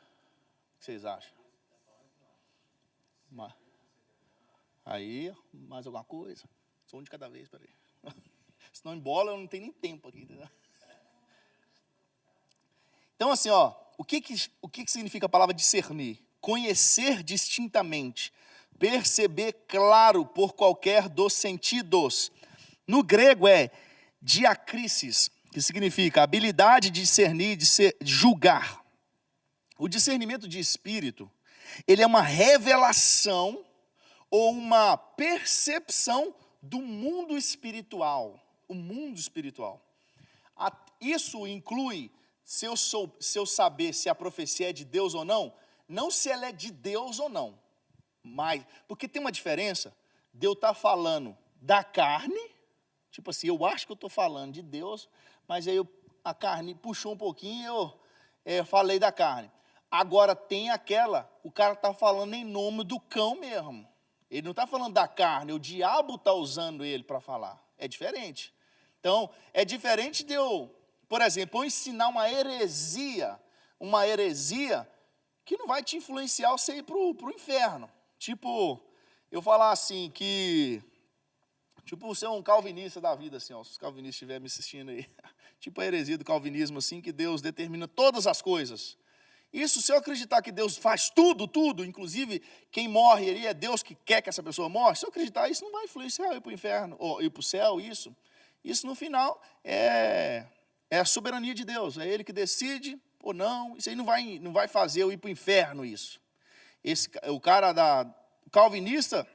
que vocês acham? Aí, mais alguma coisa? Só um de cada vez, peraí. Senão embola, eu não tenho nem tempo aqui, entendeu? Então, assim, o que significa a palavra discernir? Conhecer distintamente, perceber claro por qualquer dos sentidos. No grego é diakrisis, que significa habilidade de discernir, de julgar. O discernimento de espírito, ele é uma revelação ou uma percepção do mundo espiritual. O mundo espiritual. Isso inclui, se eu saber se a profecia é de Deus ou não se ela é de Deus ou não. Mas, porque tem uma diferença de eu estar falando da carne, tipo assim, eu acho que eu estou falando de Deus, mas aí a carne puxou um pouquinho e eu falei da carne. Agora tem o cara está falando em nome do cão mesmo. Ele não está falando da carne, o diabo está usando ele para falar. É diferente. Então, é diferente de por exemplo, eu ensinar uma heresia que não vai te influenciar você ir para o inferno. Tipo, eu falar assim que... Tipo, você é um calvinista da vida, assim, se os calvinistas estiverem me assistindo aí. Tipo a heresia do calvinismo, assim, que Deus determina todas as coisas. Isso, se eu acreditar que Deus faz tudo, inclusive quem morre ali é Deus que quer que essa pessoa morra, se eu acreditar, isso não vai influenciar eu ir para o inferno, ou ir para o céu, isso. Isso, no final, é a soberania de Deus, é Ele que decide ou não, isso aí não vai fazer eu ir para o inferno, isso. O cara o calvinista,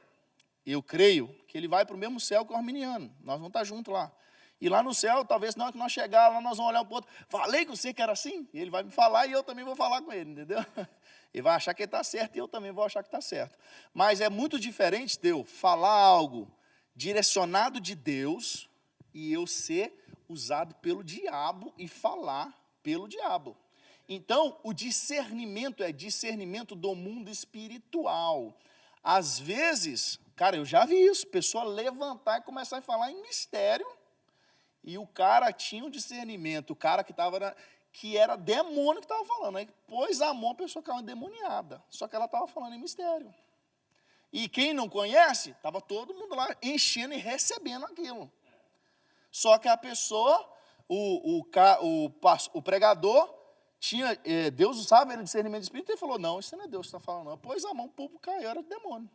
eu creio que ele vai para o mesmo céu que o arminiano, nós vamos estar juntos lá. E lá no céu, talvez na hora que nós chegar lá, nós vamos olhar um para o outro. Falei com você que era assim? E ele vai me falar e eu também vou falar com ele, entendeu? Ele vai achar que ele está certo e eu também vou achar que está certo. Mas é muito diferente de eu falar algo direcionado de Deus e eu ser usado pelo diabo e falar pelo diabo. Então, o discernimento é discernimento do mundo espiritual. Às vezes, cara, eu já vi isso, pessoa levantar e começar a falar em mistério. E o cara tinha um discernimento, o cara que era demônio que estava falando. Aí pôs a mão, a pessoa caiu endemoniada. Só que ela estava falando em mistério. E quem não conhece, estava todo mundo lá enchendo e recebendo aquilo. Só que a pessoa, o pregador, Deus usava ele discernimento de espírito, e ele falou, não, isso não é Deus que está falando, não. Pôs a mão, o povo caiu, era demônio.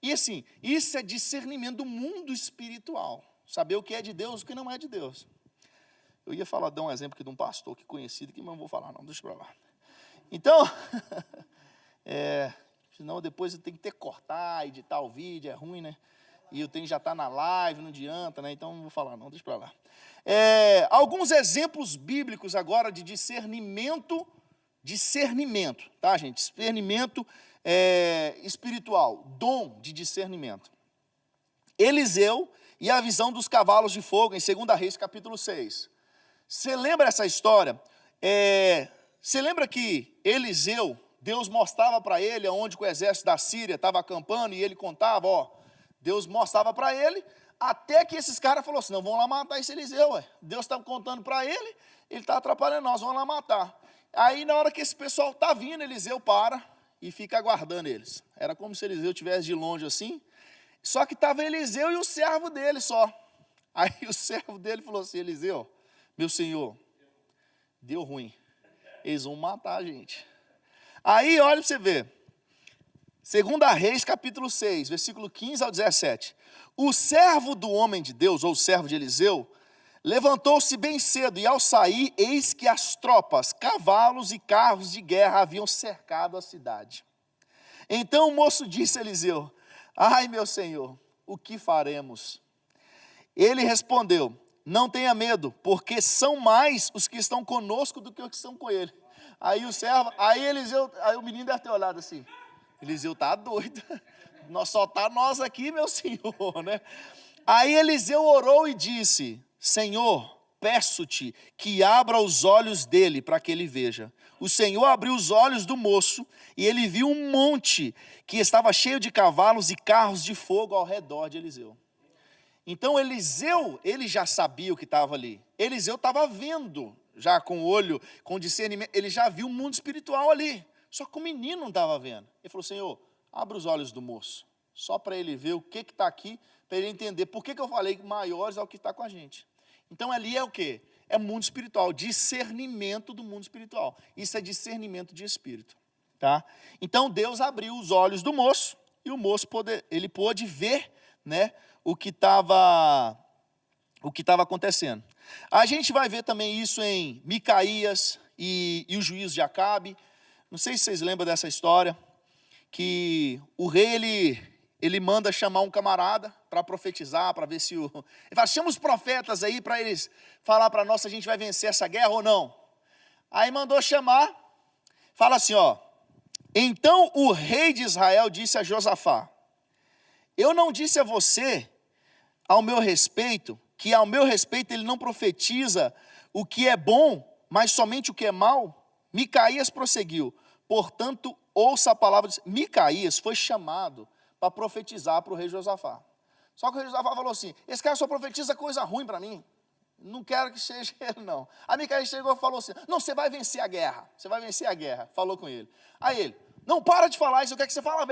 E assim, isso é discernimento do mundo espiritual. Saber o que é de Deus e o que não é de Deus. Eu ia dar um exemplo aqui de um pastor que conhecido, que mas não vou falar não, deixa pra lá. Então, senão depois eu tenho que ter que cortar, editar o vídeo, é ruim, né? E eu tenho que já estar na live, não adianta, né? Então não vou falar não, deixa pra lá. Alguns exemplos bíblicos agora de discernimento, tá, gente? Discernimento espiritual, dom de discernimento. Eliseu e a visão dos cavalos de fogo, em 2 Reis, capítulo 6. Você lembra essa história? Você lembra que Eliseu, Deus mostrava para ele onde o exército da Síria estava acampando, e ele contava, Deus mostrava para ele, até que esses caras falaram assim, não, vamos lá matar esse Eliseu, Deus está contando para ele está atrapalhando nós, vamos lá matar. Aí na hora que esse pessoal está vindo, Eliseu para e fica aguardando eles. Era como se Eliseu estivesse de longe assim, só que estava Eliseu e o servo dele só. Aí o servo dele falou assim, Eliseu, meu senhor, deu ruim, eles vão matar a gente. Aí olha para você ver, 2 Reis capítulo 6, versículo 15 ao 17. O servo do homem de Deus, ou o servo de Eliseu, levantou-se bem cedo, e ao sair, eis que as tropas, cavalos e carros de guerra haviam cercado a cidade. Então o moço disse a Eliseu, ai meu senhor, o que faremos? Ele respondeu, não tenha medo, porque são mais os que estão conosco do que os que estão com ele. Aí Eliseu, aí o menino deve ter olhado assim, Eliseu está doido, só está nós aqui, meu senhor, né? Aí Eliseu orou e disse, Senhor, peço-te que abra os olhos dele para que ele veja. O Senhor abriu os olhos do moço e ele viu um monte que estava cheio de cavalos e carros de fogo ao redor de Eliseu. Então Eliseu, ele já sabia o que estava ali. Eliseu estava vendo, já com o olho, com discernimento, ele já viu o mundo espiritual ali. Só que o menino não estava vendo. Ele falou, Senhor, abre os olhos do moço, só para ele ver o que está aqui, para ele entender por que eu falei que maiores é o que está com a gente. Então ali é o quê? É mundo espiritual, discernimento do mundo espiritual. Isso é discernimento de espírito. Tá? Então Deus abriu os olhos do moço, e o moço ele pôde ver, né, o que estava acontecendo. A gente vai ver também isso em Micaías e o juízo de Acabe. Não sei se vocês lembram dessa história, que o rei, ele manda chamar um camarada para profetizar, para ver se ele fala, chama os profetas aí para eles falar para nós se a gente vai vencer essa guerra ou não. Aí mandou chamar, fala assim, então o rei de Israel disse a Josafá, eu não disse a você, ao meu respeito, que ao meu respeito ele não profetiza o que é bom, mas somente o que é mal? Micaías prosseguiu, portanto, ouça a palavra de Micaías foi chamado para profetizar para o rei Josafá. Só que o rei Josafá falou assim, esse cara só profetiza coisa ruim para mim, não quero que seja ele não. Aí Micaías chegou e falou assim, não, você vai vencer a guerra, falou com ele. Aí ele, não, para de falar isso, eu quero que você fale a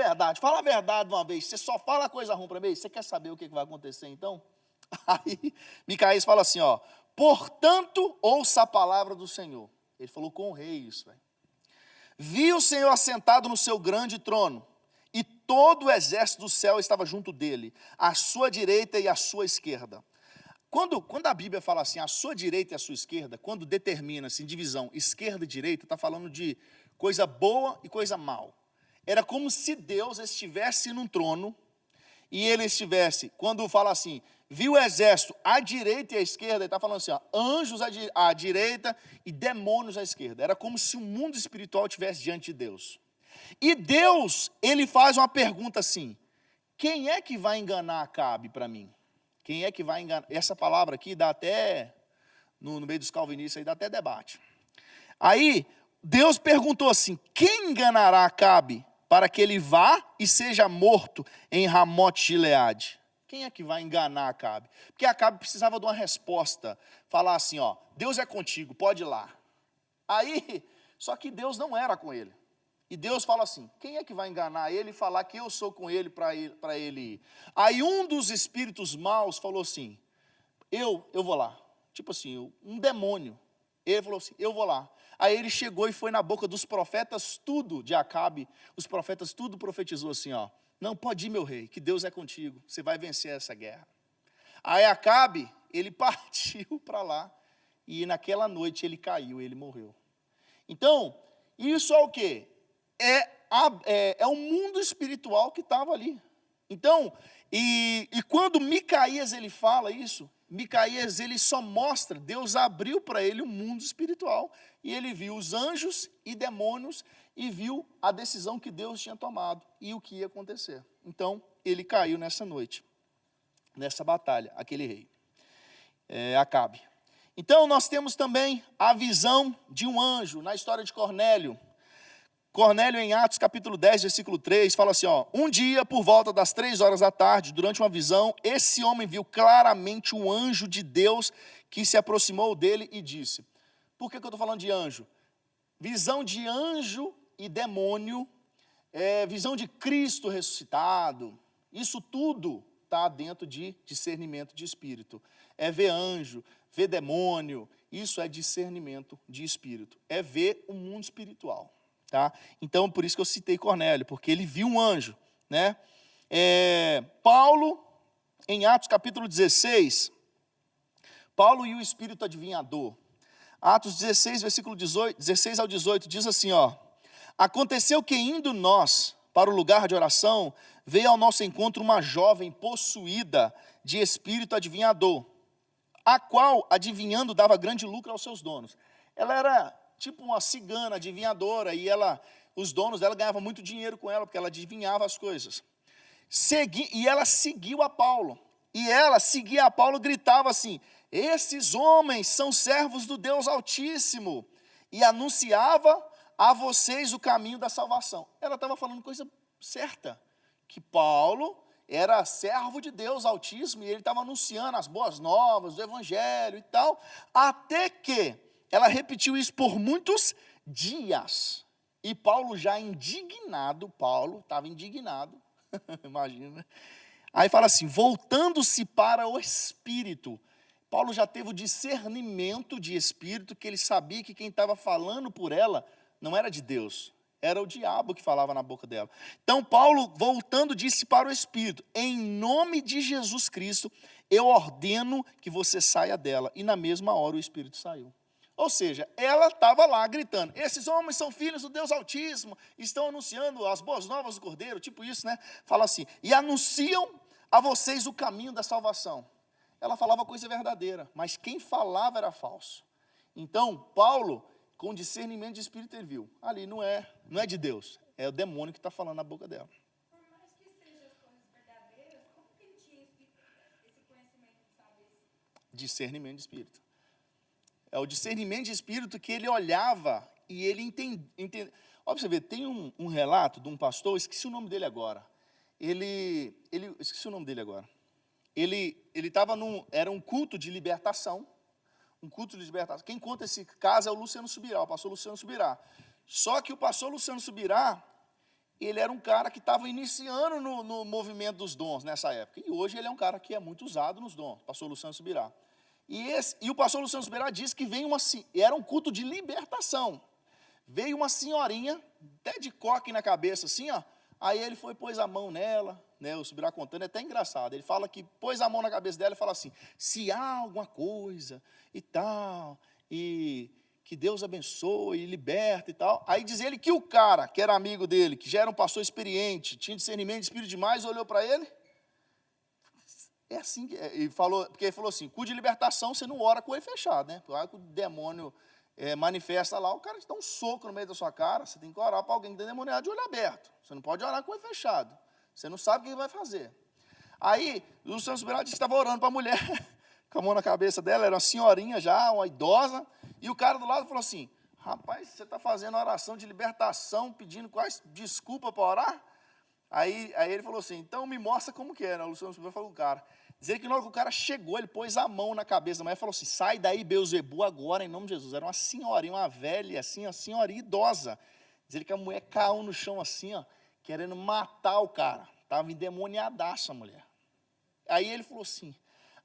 verdade de uma vez, você só fala coisa ruim para mim, você quer saber o que vai acontecer então? Aí Micaías fala assim, portanto, ouça a palavra do Senhor. Ele falou com o rei isso, velho. Vi o Senhor assentado no seu grande trono, e todo o exército do céu estava junto dele, à sua direita e à sua esquerda. Quando a Bíblia fala assim, a sua direita e a sua esquerda, quando determina assim, divisão esquerda e direita, está falando de coisa boa e coisa mal. Era como se Deus estivesse num trono, e ele estivesse, quando fala assim, viu o exército à direita e à esquerda, ele está falando assim, anjos à direita e demônios à esquerda. Era como se o mundo espiritual estivesse diante de Deus. E Deus, ele faz uma pergunta assim, quem é que vai enganar Acabe para mim? Quem é que vai enganar? Essa palavra aqui dá até, no meio dos calvinistas, aí dá até debate. Aí, Deus perguntou assim, quem enganará Acabe para que ele vá e seja morto em Ramote-Gileade? Quem é que vai enganar Acabe? Porque Acabe precisava de uma resposta, falar assim, Deus é contigo, pode ir lá. Aí, só que Deus não era com ele. E Deus fala assim, quem é que vai enganar ele e falar que eu sou com ele para ele ir? Aí um dos espíritos maus falou assim, eu vou lá. Tipo assim, um demônio. Ele falou assim, eu vou lá. Aí ele chegou e foi na boca dos profetas tudo de Acabe. Os profetas tudo profetizou assim, ó. Não, pode ir, meu rei, que Deus é contigo. Você vai vencer essa guerra. Aí Acabe, ele partiu para lá. E naquela noite ele caiu, ele morreu. Então, isso é o quê? É o mundo espiritual que estava ali. Então, e quando Micaías ele fala isso, Micaías ele só mostra, Deus abriu para ele um mundo espiritual. E ele viu os anjos e demônios e viu a decisão que Deus tinha tomado e o que ia acontecer. Então, ele caiu nessa noite, nessa batalha, aquele rei, Acabe. Então, nós temos também a visão de um anjo na história de Cornélio. Cornélio, em Atos capítulo 10, versículo 3, fala assim, ó, um dia, por volta das 3 horas da tarde, durante uma visão, esse homem viu claramente um anjo de Deus que se aproximou dele e disse, por que eu estou falando de anjo? Visão de anjo e demônio, visão de Cristo ressuscitado, isso tudo está dentro de discernimento de espírito. É ver anjo, ver demônio, isso é discernimento de espírito. É ver o mundo espiritual. Tá? Então, por isso que eu citei Cornélio, porque ele viu um anjo. Né? Paulo, em Atos capítulo 16, Paulo e o espírito adivinhador. Atos 16, versículo 16 ao 18, diz assim, ó, aconteceu que indo nós para o lugar de oração, veio ao nosso encontro uma jovem possuída de espírito adivinhador, a qual, adivinhando, dava grande lucro aos seus donos. Ela era tipo uma cigana adivinhadora, e os donos dela ganhavam muito dinheiro com ela, porque ela adivinhava as coisas. E ela seguiu a Paulo, e ela seguia a Paulo, gritava assim, esses homens são servos do Deus Altíssimo, e anunciava a vocês o caminho da salvação. Ela estava falando coisa certa, que Paulo era servo de Deus Altíssimo, e ele estava anunciando as boas novas, do evangelho e tal, até que ela repetiu isso por muitos dias. E Paulo já indignado, Paulo estava indignado, imagina. Aí fala assim, voltando-se para o Espírito. Paulo já teve o discernimento de Espírito, que ele sabia que quem estava falando por ela não era de Deus, era o diabo que falava na boca dela. Então Paulo, voltando, disse para o Espírito, em nome de Jesus Cristo, eu ordeno que você saia dela. E na mesma hora o Espírito saiu. Ou seja, ela estava lá gritando, esses homens são filhos do Deus Altíssimo, estão anunciando as boas novas do Cordeiro, tipo isso, né? Fala assim, e anunciam a vocês o caminho da salvação. Ela falava coisa verdadeira, mas quem falava era falso. Então, Paulo, com discernimento de espírito, ele viu, ali não é de Deus, é o demônio que está falando na boca dela. Por mais que sejam as coisas verdadeiras, como que ele tinha esse conhecimento de saber? Discernimento de espírito. É o discernimento de espírito que ele olhava e ele entende. Olha, você vê, tem um relato de um pastor, esqueci o nome dele agora. Esqueci o nome dele agora. Ele estava era um culto de libertação. Um culto de libertação. Quem conta esse caso é o Luciano Subirá, o pastor Luciano Subirá. Só que o pastor Luciano Subirá, ele era um cara que estava iniciando no movimento dos dons nessa época. E hoje ele é um cara que é muito usado nos dons, o pastor Luciano Subirá. E o pastor Luciano Subirá disse que era um culto de libertação. Veio uma senhorinha, até de coque na cabeça, assim, ó. Aí ele pôs a mão nela, né, o Subirá contando, é até engraçado. Ele fala que pôs a mão na cabeça dela e fala assim, se há alguma coisa e tal, e que Deus abençoe e liberta e tal. Aí diz ele que o cara, que era amigo dele, que já era um pastor experiente, tinha discernimento de espírito demais, olhou para ele. É assim, porque ele falou assim, cu de libertação você não ora com o olho fechado, né? Porque o demônio manifesta lá, o cara te dá um soco no meio da sua cara, você tem que orar para alguém que tem demoniado de olho aberto. Você não pode orar com o olho fechado. Você não sabe o que ele vai fazer. Aí, o Luciano Subirá disse que estava orando para a mulher, com a mão na cabeça dela, era uma senhorinha já, uma idosa, e o cara do lado falou assim, rapaz, você está fazendo oração de libertação, pedindo quais desculpa para orar? Aí ele falou assim, então me mostra como que é, né? O Luciano Subirá falou, cara, dizer que na hora que o cara chegou, ele pôs a mão na cabeça da mulher e falou assim, sai daí, Beuzebu, agora, em nome de Jesus. Era uma senhorinha, uma velha, assim, uma senhorinha idosa. Dizer que a mulher caiu no chão assim, ó, querendo matar o cara. Estava endemoniadaça a mulher. Aí ele falou assim,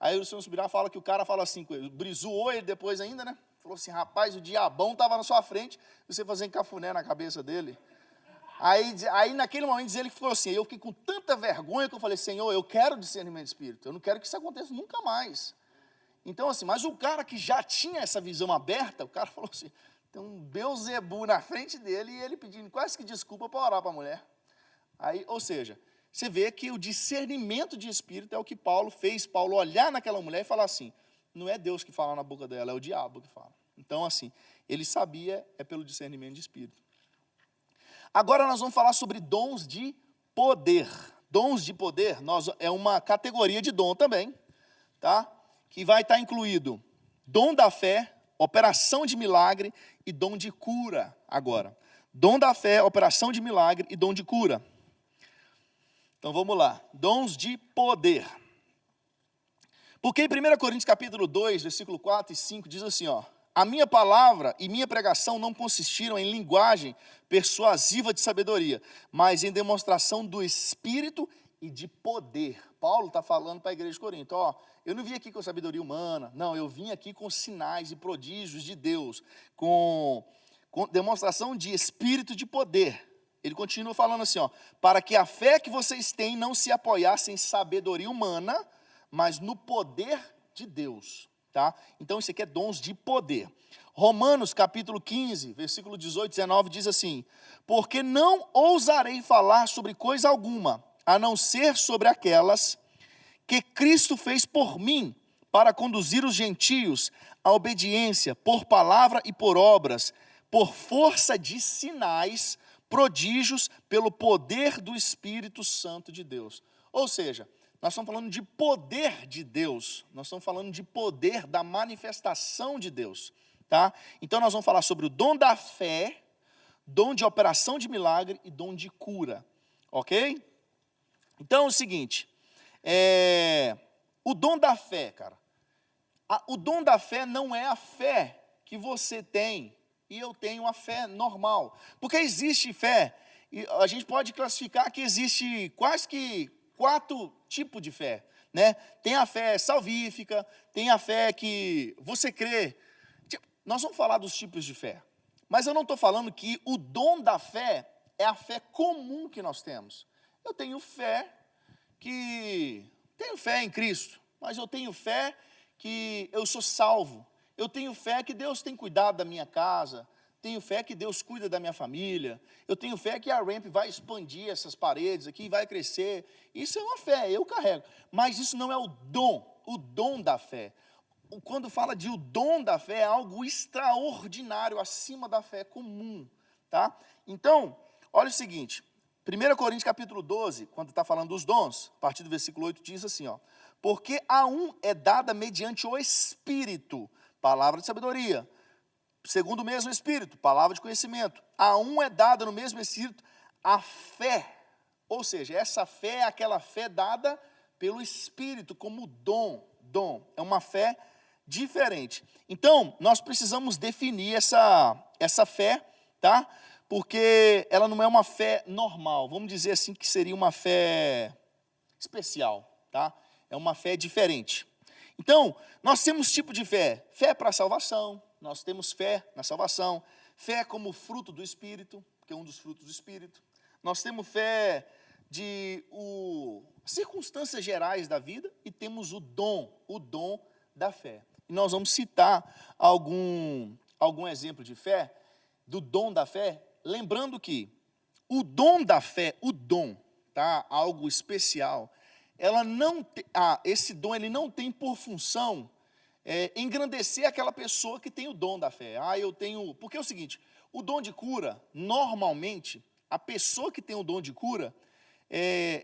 aí o Luciano Subirá fala que o cara fala assim com ele, brisou ele depois ainda, né? falou assim, rapaz, o diabão estava na sua frente, você fazendo cafuné na cabeça dele. Aí naquele momento, diz ele que falou assim, eu fiquei com tanta vergonha que eu falei, Senhor, eu quero discernimento de espírito, eu não quero que isso aconteça nunca mais. Então assim, mas o cara que já tinha essa visão aberta, o cara falou assim, tem um Beuzebu na frente dele e ele pedindo quase que desculpa para orar para a mulher. Aí, ou seja, você vê que o discernimento de espírito é o que Paulo fez, Paulo olhar naquela mulher e falar assim, não é Deus que fala na boca dela, é o diabo que fala. Então assim, ele sabia, é pelo discernimento de espírito. Agora nós vamos falar sobre dons de poder. Dons de poder é uma categoria de dom também, tá? Que vai estar incluído dom da fé, operação de milagre e dom de cura agora. Dom da fé, operação de milagre e dom de cura. Então vamos lá, dons de poder. Porque em 1 Coríntios capítulo 2, versículo 4 e 5, diz assim, ó, a minha palavra e minha pregação não consistiram em linguagem persuasiva de sabedoria, mas em demonstração do Espírito e de poder. Paulo está falando para a igreja de Corinto, ó, eu não vim aqui com sabedoria humana, não, eu vim aqui com sinais e prodígios de Deus, com demonstração de Espírito e de poder. Ele continua falando assim, ó, para que a fé que vocês têm não se apoiasse em sabedoria humana, mas no poder de Deus. Tá? Então isso aqui é dons de poder. Romanos capítulo 15, versículo 18 e 19 diz assim, porque não ousarei falar sobre coisa alguma, a não ser sobre aquelas que Cristo fez por mim, para conduzir os gentios à obediência, por palavra e por obras, por força de sinais, prodígios, pelo poder do Espírito Santo de Deus. Ou seja, nós estamos falando de poder de Deus, nós estamos falando de poder da manifestação de Deus, tá? Então nós vamos falar sobre o dom da fé, dom de operação de milagre e dom de cura, ok? Então é o seguinte, o dom da fé, cara, o dom da fé não é a fé que você tem e eu tenho a fé normal, porque existe fé, e a gente pode classificar que existe quase que 4 tipos de fé, né? Tem a fé salvífica, tem a fé que você crê. Nós vamos falar dos tipos de fé, mas eu não estou falando que o dom da fé é a fé comum que nós temos. Eu tenho fé em Cristo, mas eu tenho fé que eu sou salvo. Eu tenho fé que Deus tem cuidado da minha casa. Tenho fé que Deus cuida da minha família. Eu tenho fé que a Ramp vai expandir essas paredes aqui, vai crescer. Isso é uma fé, eu carrego. Mas isso não é o dom da fé. Quando fala de o dom da fé, é algo extraordinário, acima da fé comum. Tá? Então, olha o seguinte, 1 Coríntios capítulo 12, quando está falando dos dons, a partir do versículo 8, diz assim, ó, porque a um é dada mediante o Espírito, palavra de sabedoria, segundo o mesmo Espírito, palavra de conhecimento. A um é dada no mesmo Espírito a fé. Ou seja, essa fé é aquela fé dada pelo Espírito, como dom. É uma fé diferente. Então, nós precisamos definir essa fé, tá? Porque ela não é uma fé normal. Vamos dizer assim que seria uma fé especial, tá? É uma fé diferente. Então, nós temos tipo de fé. Fé para a salvação. Nós temos fé na salvação, fé como fruto do Espírito, que é um dos frutos do Espírito. Nós temos fé de circunstâncias gerais da vida e temos o dom da fé. E nós vamos citar algum exemplo de fé, do dom da fé, lembrando que o dom da fé, tá, algo especial, esse dom ele não tem por função engrandecer aquela pessoa que tem o dom da fé. Porque é o seguinte, o dom de cura, normalmente, a pessoa que tem o dom de cura,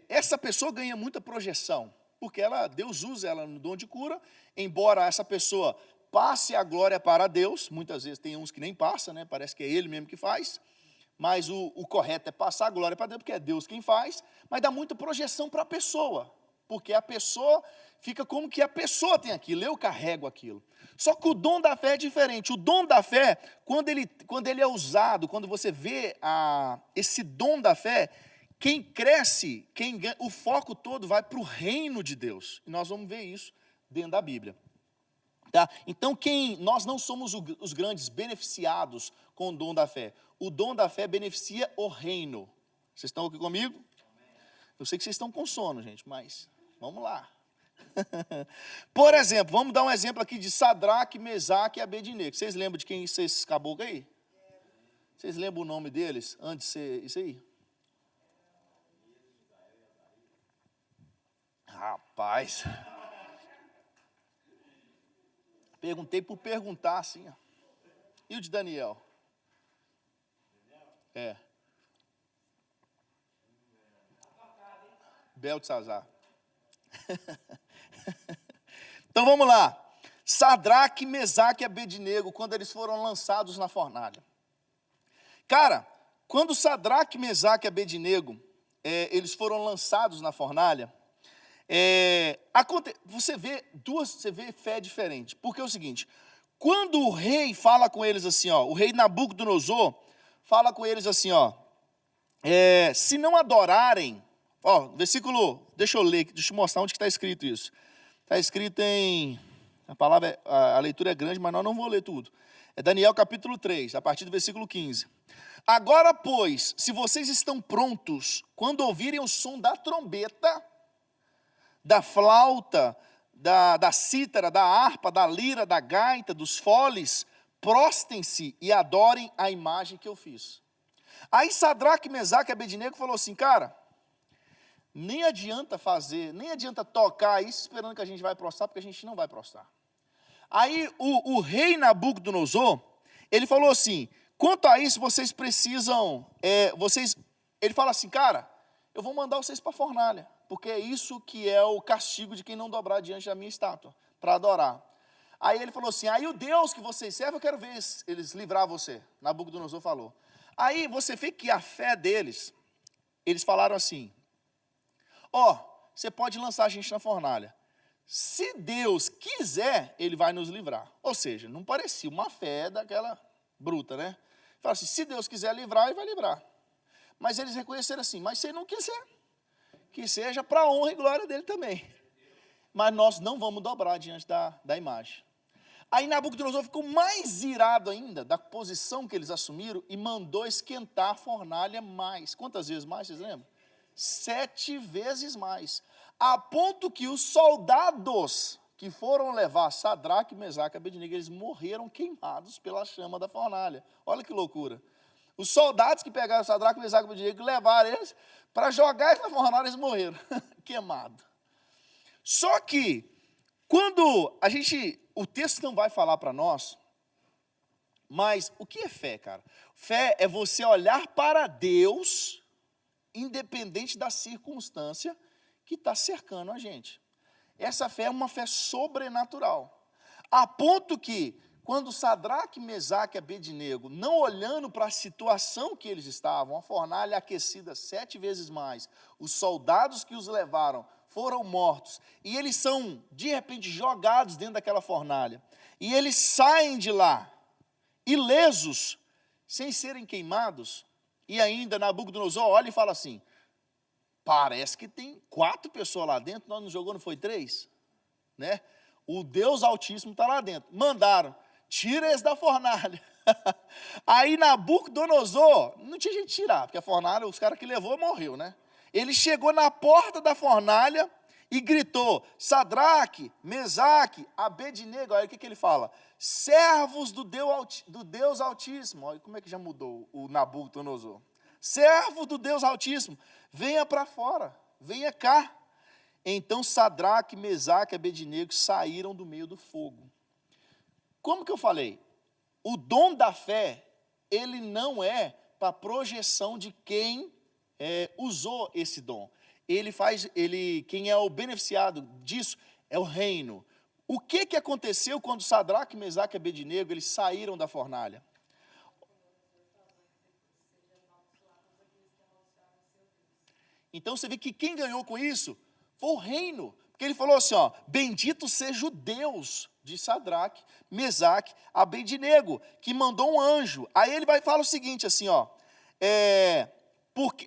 essa pessoa ganha muita projeção, porque Deus usa ela no dom de cura, embora essa pessoa passe a glória para Deus, muitas vezes tem uns que nem passa, né? Parece que é ele mesmo que faz, mas o correto é passar a glória para Deus, porque é Deus quem faz, mas dá muita projeção para a pessoa, porque a pessoa fica como que a pessoa tem aquilo, eu carrego aquilo. Só que o dom da fé é diferente. O dom da fé, quando ele é usado, quando você vê esse dom da fé, quem cresce, o foco todo vai para o reino de Deus. E nós vamos ver isso dentro da Bíblia. Tá? Então, nós não somos os grandes beneficiados com o dom da fé. O dom da fé beneficia o reino. Vocês estão aqui comigo? Eu sei que vocês estão com sono, gente, mas vamos lá. Por exemplo, vamos dar um exemplo aqui de Sadraque, Mesaque e Abednego. Vocês lembram de quem esses caboclos aí? Vocês lembram o nome deles antes de ser isso aí? Rapaz. Perguntei por perguntar, assim. Ó. E o de Daniel? É. Beltesazar. Então vamos lá. Sadraque, Mesaque e Abednego, quando eles foram lançados na fornalha. Cara, quando Sadraque, Mesaque e Abednego, eles foram lançados na fornalha, você vê fé diferente. Porque é o seguinte, quando o rei fala com eles assim, ó, o rei Nabucodonosor fala com eles assim, ó, se não adorarem, ó, versículo, deixa eu mostrar onde está escrito isso. Está escrito a leitura é grande, mas nós não vamos ler tudo. É Daniel capítulo 3, a partir do versículo 15. Agora, pois, se vocês estão prontos, quando ouvirem o som da trombeta, da flauta, da cítara, da harpa, da lira, da gaita, dos foles, prostem-se e adorem a imagem que eu fiz. Aí Sadraque, Mesaque e Abednego falou assim, cara, nem adianta tocar isso esperando que a gente vai prostrar, porque a gente não vai prostrar. Aí o rei Nabucodonosor, ele falou assim, quanto a isso vocês precisam, ele fala assim, cara, eu vou mandar vocês para a fornalha, porque é isso que é o castigo de quem não dobrar diante da minha estátua, para adorar. Aí ele falou assim, aí o Deus que vocês servem, eu quero ver eles livrar você. Nabucodonosor falou. Aí você vê que a fé deles, eles falaram assim, você pode lançar a gente na fornalha. Se Deus quiser, Ele vai nos livrar. Ou seja, não parecia uma fé daquela bruta, né? Fala assim, se Deus quiser livrar, Ele vai livrar. Mas eles reconheceram assim, mas se Ele não quiser, que seja para a honra e glória dEle também. Mas nós não vamos dobrar diante da imagem. Aí Nabucodonosor ficou mais irado ainda da posição que eles assumiram e mandou esquentar a fornalha mais. Quantas vezes mais, vocês lembram? 7 vezes mais. A ponto que os soldados que foram levar Sadraque, Mesaque e Abednego, eles morreram queimados pela chama da fornalha. Olha que loucura. Os soldados que pegaram Sadraque, Mesaque e Abednego e levaram eles para jogar eles na fornalha, eles morreram queimados. Só que, quando o texto não vai falar para nós, mas o que é fé, cara? Fé é você olhar para Deus, independente da circunstância que está cercando a gente. Essa fé é uma fé sobrenatural. A ponto que, quando Sadraque, Mesaque e Abednego, não olhando para a situação que eles estavam, a fornalha aquecida 7 vezes mais, os soldados que os levaram foram mortos, e eles são, de repente, jogados dentro daquela fornalha, e eles saem de lá, ilesos, sem serem queimados, e ainda Nabucodonosor olha e fala assim, parece que tem 4 pessoas lá dentro, nós não jogamos, não foi 3? Né? O Deus Altíssimo está lá dentro. Mandaram, tira eles da fornalha. Aí Nabucodonosor, não tinha jeito de tirar, porque a fornalha, os caras que levou, morreu, né? Ele chegou na porta da fornalha e gritou, Sadraque, Mesaque, Abednego, olha o que ele fala, servos do Deus Altíssimo, olha como é que já mudou o Nabucodonosor, servo do Deus Altíssimo, venha para fora, venha cá. Então Sadraque, Mesaque e Abednego saíram do meio do fogo. Como que eu falei? O dom da fé, ele não é para projeção de quem usou esse dom. Quem é o beneficiado disso é o reino. O que aconteceu quando Sadraque, Mesaque e Abednego, eles saíram da fornalha? Então você vê que quem ganhou com isso foi o reino. Porque ele falou assim, bendito seja o Deus de Sadraque, Mesaque, Abednego, que mandou um anjo. Aí ele fala o seguinte assim, aí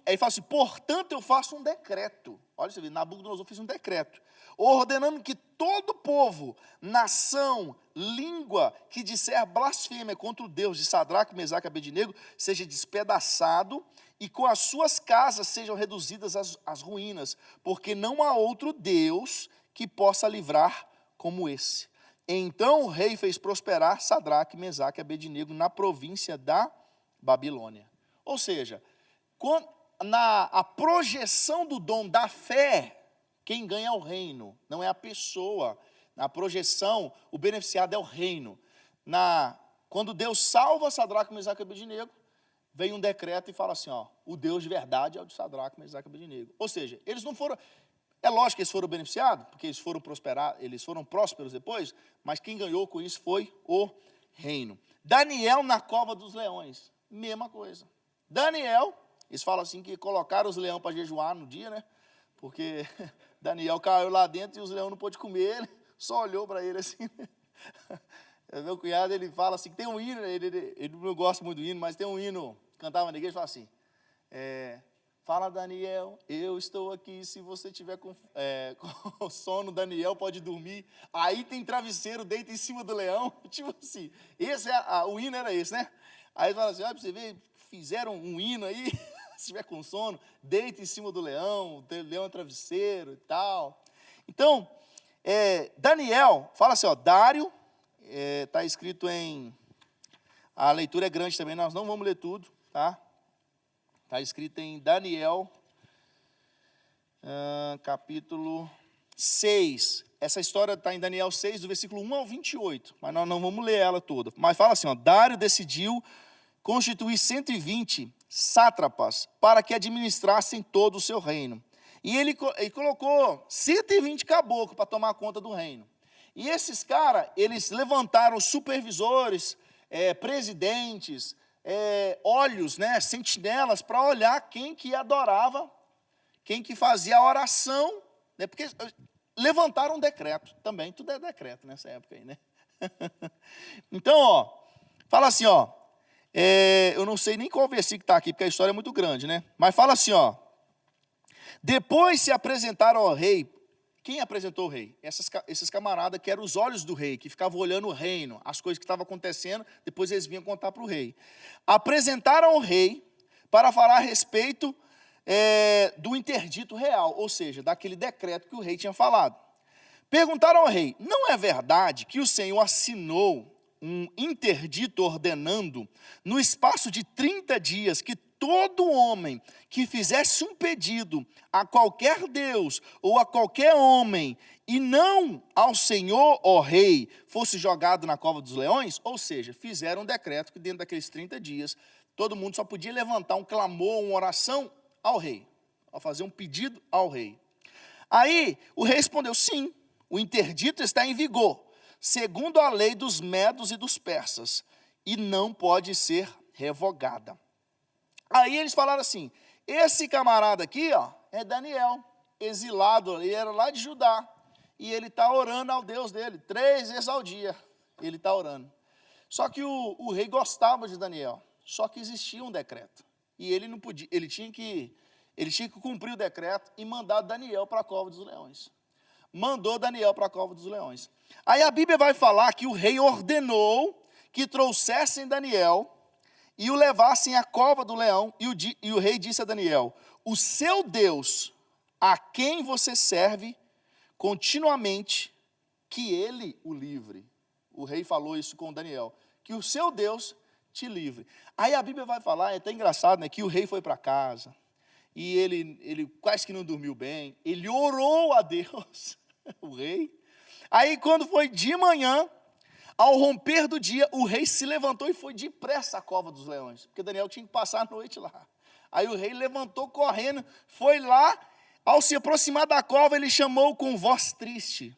ele fala assim, portanto eu faço um decreto. Olha, você vê, Nabucodonosor fez um decreto, ordenando que todo povo, nação, língua que disser blasfêmia contra o Deus de Sadraque, Mesaque e Abednego seja despedaçado e com as suas casas sejam reduzidas às ruínas, porque não há outro Deus que possa livrar como esse. Então o rei fez prosperar Sadraque, Mesaque e Abednego na província da Babilônia. Ou seja, a projeção do dom da fé, quem ganha é o reino, não é a pessoa. Na projeção, o beneficiado é o reino. Quando Deus salva Sadraque, Mesaque e Abednego, vem um decreto e fala assim, ó, o Deus de verdade é o de Sadraque, Mesaque e Abednego. Ou seja, eles não foram... É lógico que eles foram beneficiados, porque eles foram prósperos depois, mas quem ganhou com isso foi o reino. Daniel na cova dos leões, mesma coisa. Daniel, eles falam assim que colocaram os leões para jejuar no dia, né? Porque Daniel caiu lá dentro e os leões não pôde comer, ele só olhou para ele assim. Meu cunhado, ele fala assim, que tem um hino, ele não gosta muito do hino, mas tem um hino, cantava na igreja, fala assim, fala Daniel, eu estou aqui, se você tiver com sono, Daniel pode dormir, aí tem travesseiro, deita em cima do leão, tipo assim, o hino era esse, né? Aí fala assim, olha para você ver, fizeram um hino aí, se tiver com sono, deita em cima do leão, o leão é travesseiro e tal. Então, Daniel, fala assim, ó, Dário, está escrito a leitura é grande também, nós não vamos ler tudo, tá? Está escrito em Daniel, capítulo 6. Essa história está em Daniel 6, do versículo 1 ao 28, mas nós não vamos ler ela toda. Mas fala assim, ó, Dário decidiu constituir 120 sátrapas para que administrassem todo o seu reino. E ele colocou 120 caboclos para tomar conta do reino. E esses caras, eles levantaram supervisores, presidentes, olhos, né, sentinelas, para olhar quem que adorava, quem que fazia a oração, né, porque levantaram um decreto também, tudo é decreto nessa época aí, né? Então, ó, fala assim, ó, eu não sei nem qual versículo está aqui, porque a história é muito grande, né? Mas fala assim, ó, depois se apresentaram ao rei. Quem apresentou o rei? Esses camaradas que eram os olhos do rei, que ficavam olhando o reino, as coisas que estavam acontecendo, depois eles vinham contar para o rei. Apresentaram ao rei para falar a respeito do interdito real, ou seja, daquele decreto que o rei tinha falado. Perguntaram ao rei, não é verdade que o Senhor assinou um interdito ordenando, no espaço de 30 dias, que todo homem que fizesse um pedido a qualquer Deus ou a qualquer homem, e não ao Senhor, ó rei, fosse jogado na cova dos leões? Ou seja, fizeram um decreto que dentro daqueles 30 dias, todo mundo só podia levantar um clamor, uma oração ao rei, ao fazer um pedido ao rei. Aí o rei respondeu, sim, o interdito está em vigor, segundo a lei dos medos e dos persas, e não pode ser revogada. Aí eles falaram assim, esse camarada aqui, ó, é Daniel, exilado, ele era lá de Judá, e ele está orando ao Deus dele, 3 vezes ao dia, ele está orando. Só que o rei gostava de Daniel, só que existia um decreto, e ele não podia, ele tinha que cumprir o decreto e mandar Daniel para a cova dos leões. Mandou Daniel para a cova dos leões. Aí a Bíblia vai falar que o rei ordenou que trouxessem Daniel e o levassem à cova do leão, e o rei disse a Daniel, o seu Deus, a quem você serve continuamente, que ele o livre. O rei falou isso com Daniel, que o seu Deus te livre. Aí a Bíblia vai falar, é até engraçado, né, que o rei foi para casa, e ele quase que não dormiu bem, ele orou a Deus, o rei. Aí quando foi de manhã, ao romper do dia, o rei se levantou e foi depressa à cova dos leões, porque Daniel tinha que passar a noite lá. Aí o rei levantou correndo, foi lá, ao se aproximar da cova, ele chamou com voz triste.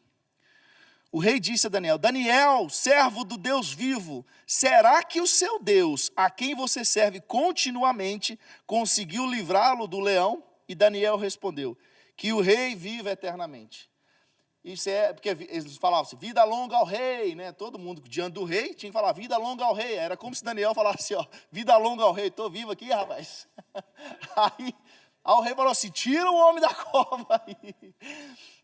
O rei disse a Daniel, Daniel, servo do Deus vivo, será que o seu Deus, a quem você serve continuamente, conseguiu livrá-lo do leão? E Daniel respondeu, que o rei vive eternamente. Isso é, porque eles falavam assim, vida longa ao rei, né? Todo mundo diante do rei tinha que falar, vida longa ao rei. Era como se Daniel falasse, ó, vida longa ao rei, estou vivo aqui, rapaz. Aí Aí o rei falou assim, tira o homem da cova aí.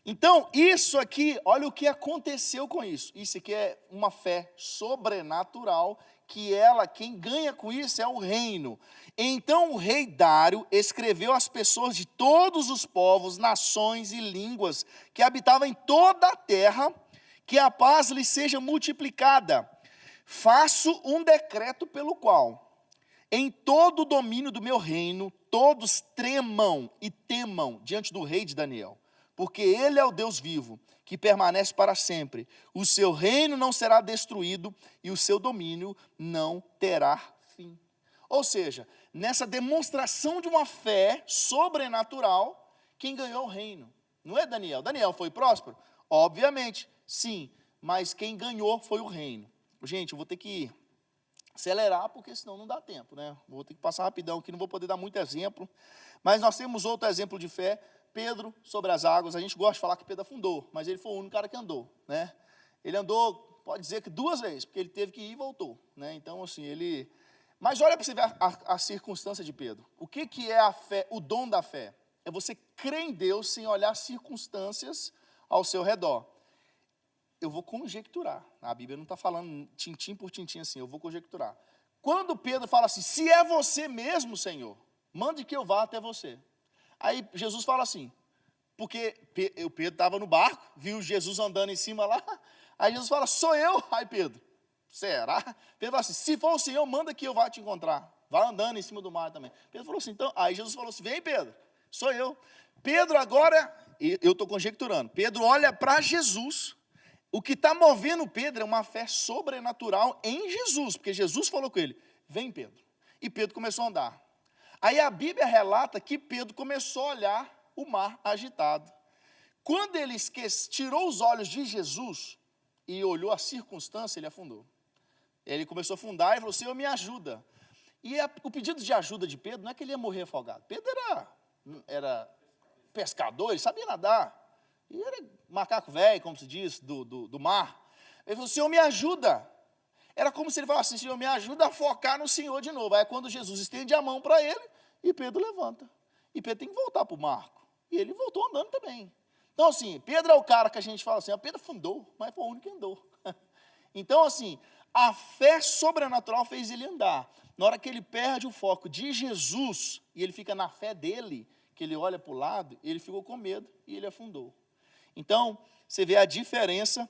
Então, isso aqui, olha o que aconteceu com isso. Isso aqui é uma fé sobrenatural, que quem ganha com isso é o reino. Então o rei Dário escreveu às pessoas de todos os povos, nações e línguas que habitavam em toda a terra, que a paz lhe seja multiplicada. Faço um decreto pelo qual, em todo o domínio do meu reino, todos tremam e temam diante do rei de Daniel, porque ele é o Deus vivo, que permanece para sempre. O seu reino não será destruído e o seu domínio não terá fim. Ou seja, nessa demonstração de uma fé sobrenatural, quem ganhou o reino? Não é Daniel. Daniel foi próspero? Obviamente, sim, mas quem ganhou foi o reino. Gente, eu vou ter que acelerar, porque senão não dá tempo, né? Vou ter que passar rapidão, que não vou poder dar muito exemplo. Mas nós temos outro exemplo de fé, Pedro sobre as águas. A gente gosta de falar que Pedro afundou, mas ele foi o único cara que andou, né? Ele andou, pode dizer que 2 vezes, porque ele teve que ir e voltou, né? Então, assim, ele... Mas olha para você ver a circunstância de Pedro. O que é a fé, o dom da fé? É você crer em Deus sem olhar as circunstâncias ao seu redor. Eu vou conjecturar. A Bíblia não está falando tintim por tintim assim, eu vou conjecturar. Quando Pedro fala assim, se é você mesmo, Senhor, mande que eu vá até você. Aí Jesus fala assim, porque o Pedro estava no barco, viu Jesus andando em cima lá, aí Jesus fala, sou eu. Aí Pedro, será? Pedro fala assim, se for o Senhor, manda que eu vá te encontrar. Vai andando em cima do mar também. Pedro falou assim, então, aí Jesus falou assim, vem Pedro, sou eu. Pedro agora, eu estou conjecturando, Pedro olha para Jesus. O que está movendo Pedro é uma fé sobrenatural em Jesus, porque Jesus falou com ele, vem Pedro. E Pedro começou a andar. Aí a Bíblia relata que Pedro começou a olhar o mar agitado. Quando ele tirou os olhos de Jesus e olhou a circunstância, ele afundou. Ele começou a afundar e falou, Senhor, me ajuda. E o pedido de ajuda de Pedro não é que ele ia morrer afogado. Pedro era pescador, ele sabia nadar. E era macaco velho, como se diz, do mar. Ele falou, Senhor, me ajuda. Era como se ele falasse assim, Senhor, me ajuda a focar no Senhor de novo. Aí é quando Jesus estende a mão para ele, e Pedro levanta. E Pedro tem que voltar para o barco. E ele voltou andando também. Então, assim, Pedro é o cara que a gente fala assim, Pedro afundou, mas foi o único que andou. Então, assim, a fé sobrenatural fez ele andar. Na hora que ele perde o foco de Jesus, e ele fica na fé dele, que ele olha para o lado, ele ficou com medo e ele afundou. Então, você vê a diferença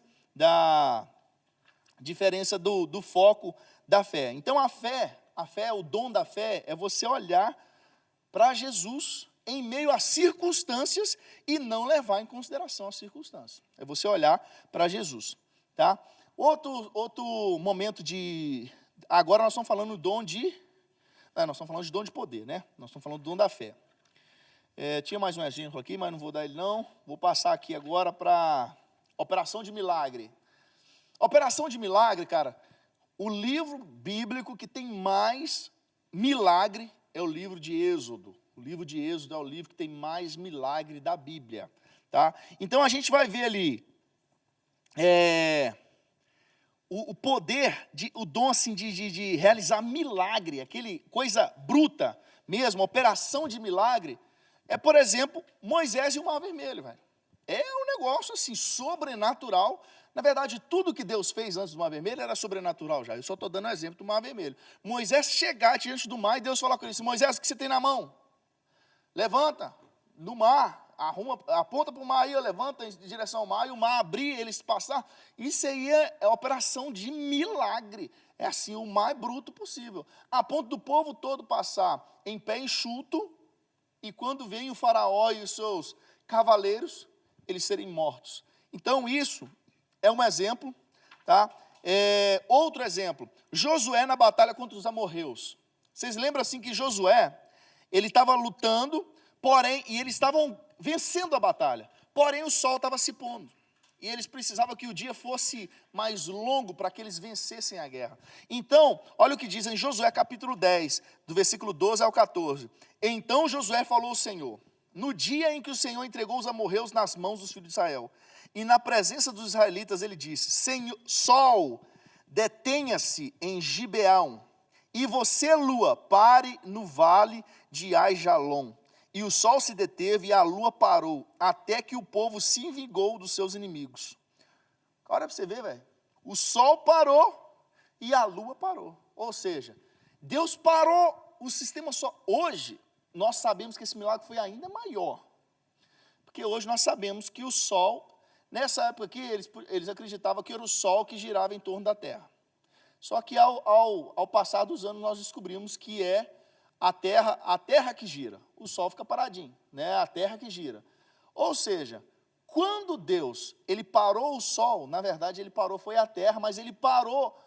do foco da fé. Então, a fé, o dom da fé, é você olhar para Jesus em meio às circunstâncias e não levar em consideração as circunstâncias. É você olhar para Jesus, tá? Outro momento de... Agora nós estamos falando do dom de... nós estamos falando de dom de poder, né? Nós estamos falando do dom da fé. Tinha mais um exemplo aqui, mas não vou dar ele não. Vou passar aqui agora para Operação de Milagre. Operação de Milagre, cara, o livro bíblico que tem mais milagre é o livro de Êxodo. O livro de Êxodo é o livro que tem mais milagre da Bíblia. Tá? Então a gente vai ver ali o poder, o dom assim, de realizar milagre, aquele coisa bruta mesmo, operação de milagre. É, por exemplo, Moisés e o Mar Vermelho, velho. É um negócio assim, sobrenatural. Na verdade, tudo que Deus fez antes do Mar Vermelho era sobrenatural já. Eu só estou dando um exemplo do Mar Vermelho. Moisés chegar diante do mar e Deus falar com ele assim, Moisés, o que você tem na mão? Levanta no mar, aponta para o mar aí, levanta em direção ao mar, e o mar abrir, eles passar. Isso aí é operação de milagre. É assim, o mais bruto possível. A ponto do povo todo passar em pé enxuto, e quando vem o faraó e os seus cavaleiros, eles serem mortos. Então isso é um exemplo, tá? Outro exemplo, Josué na batalha contra os amorreus. Vocês lembram assim que Josué, ele estava lutando, porém, e eles estavam vencendo a batalha, porém o sol estava se pondo. E eles precisavam que o dia fosse mais longo para que eles vencessem a guerra. Então, olha o que diz em Josué capítulo 10, do versículo 12 ao 14. Então Josué falou ao Senhor, no dia em que o Senhor entregou os amorreus nas mãos dos filhos de Israel, e na presença dos israelitas ele disse, Senhor, sol, detenha-se em Gibeão, e você, lua, pare no vale de Aijalon. e o sol se deteve e a lua parou, até que o povo se vingou dos seus inimigos. Olha para você ver, velho. O sol parou e a lua parou. Ou seja, Deus parou o sistema só. Hoje, nós sabemos que esse milagre foi ainda maior. Porque hoje nós sabemos que o sol, nessa época aqui, eles acreditavam que era o sol que girava em torno da terra. Só que ao passar dos anos, nós descobrimos que é a terra que gira. O sol fica paradinho, né? A terra que gira. Ou seja, quando Deus, ele parou o sol, na verdade ele parou foi a terra, mas ele parou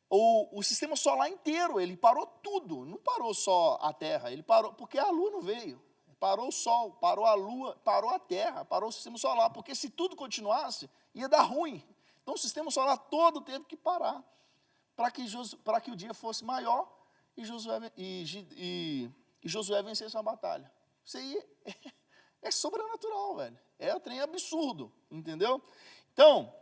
o sistema solar inteiro, ele parou tudo, não parou só a terra, ele parou, porque a lua não veio. Parou o sol, parou a lua, parou a terra, parou o sistema solar, porque se tudo continuasse, ia dar ruim. Então o sistema solar todo teve que parar, para que o dia fosse maior e Josué vencesse uma batalha. Isso aí é sobrenatural, velho. É um trem absurdo, entendeu? Então,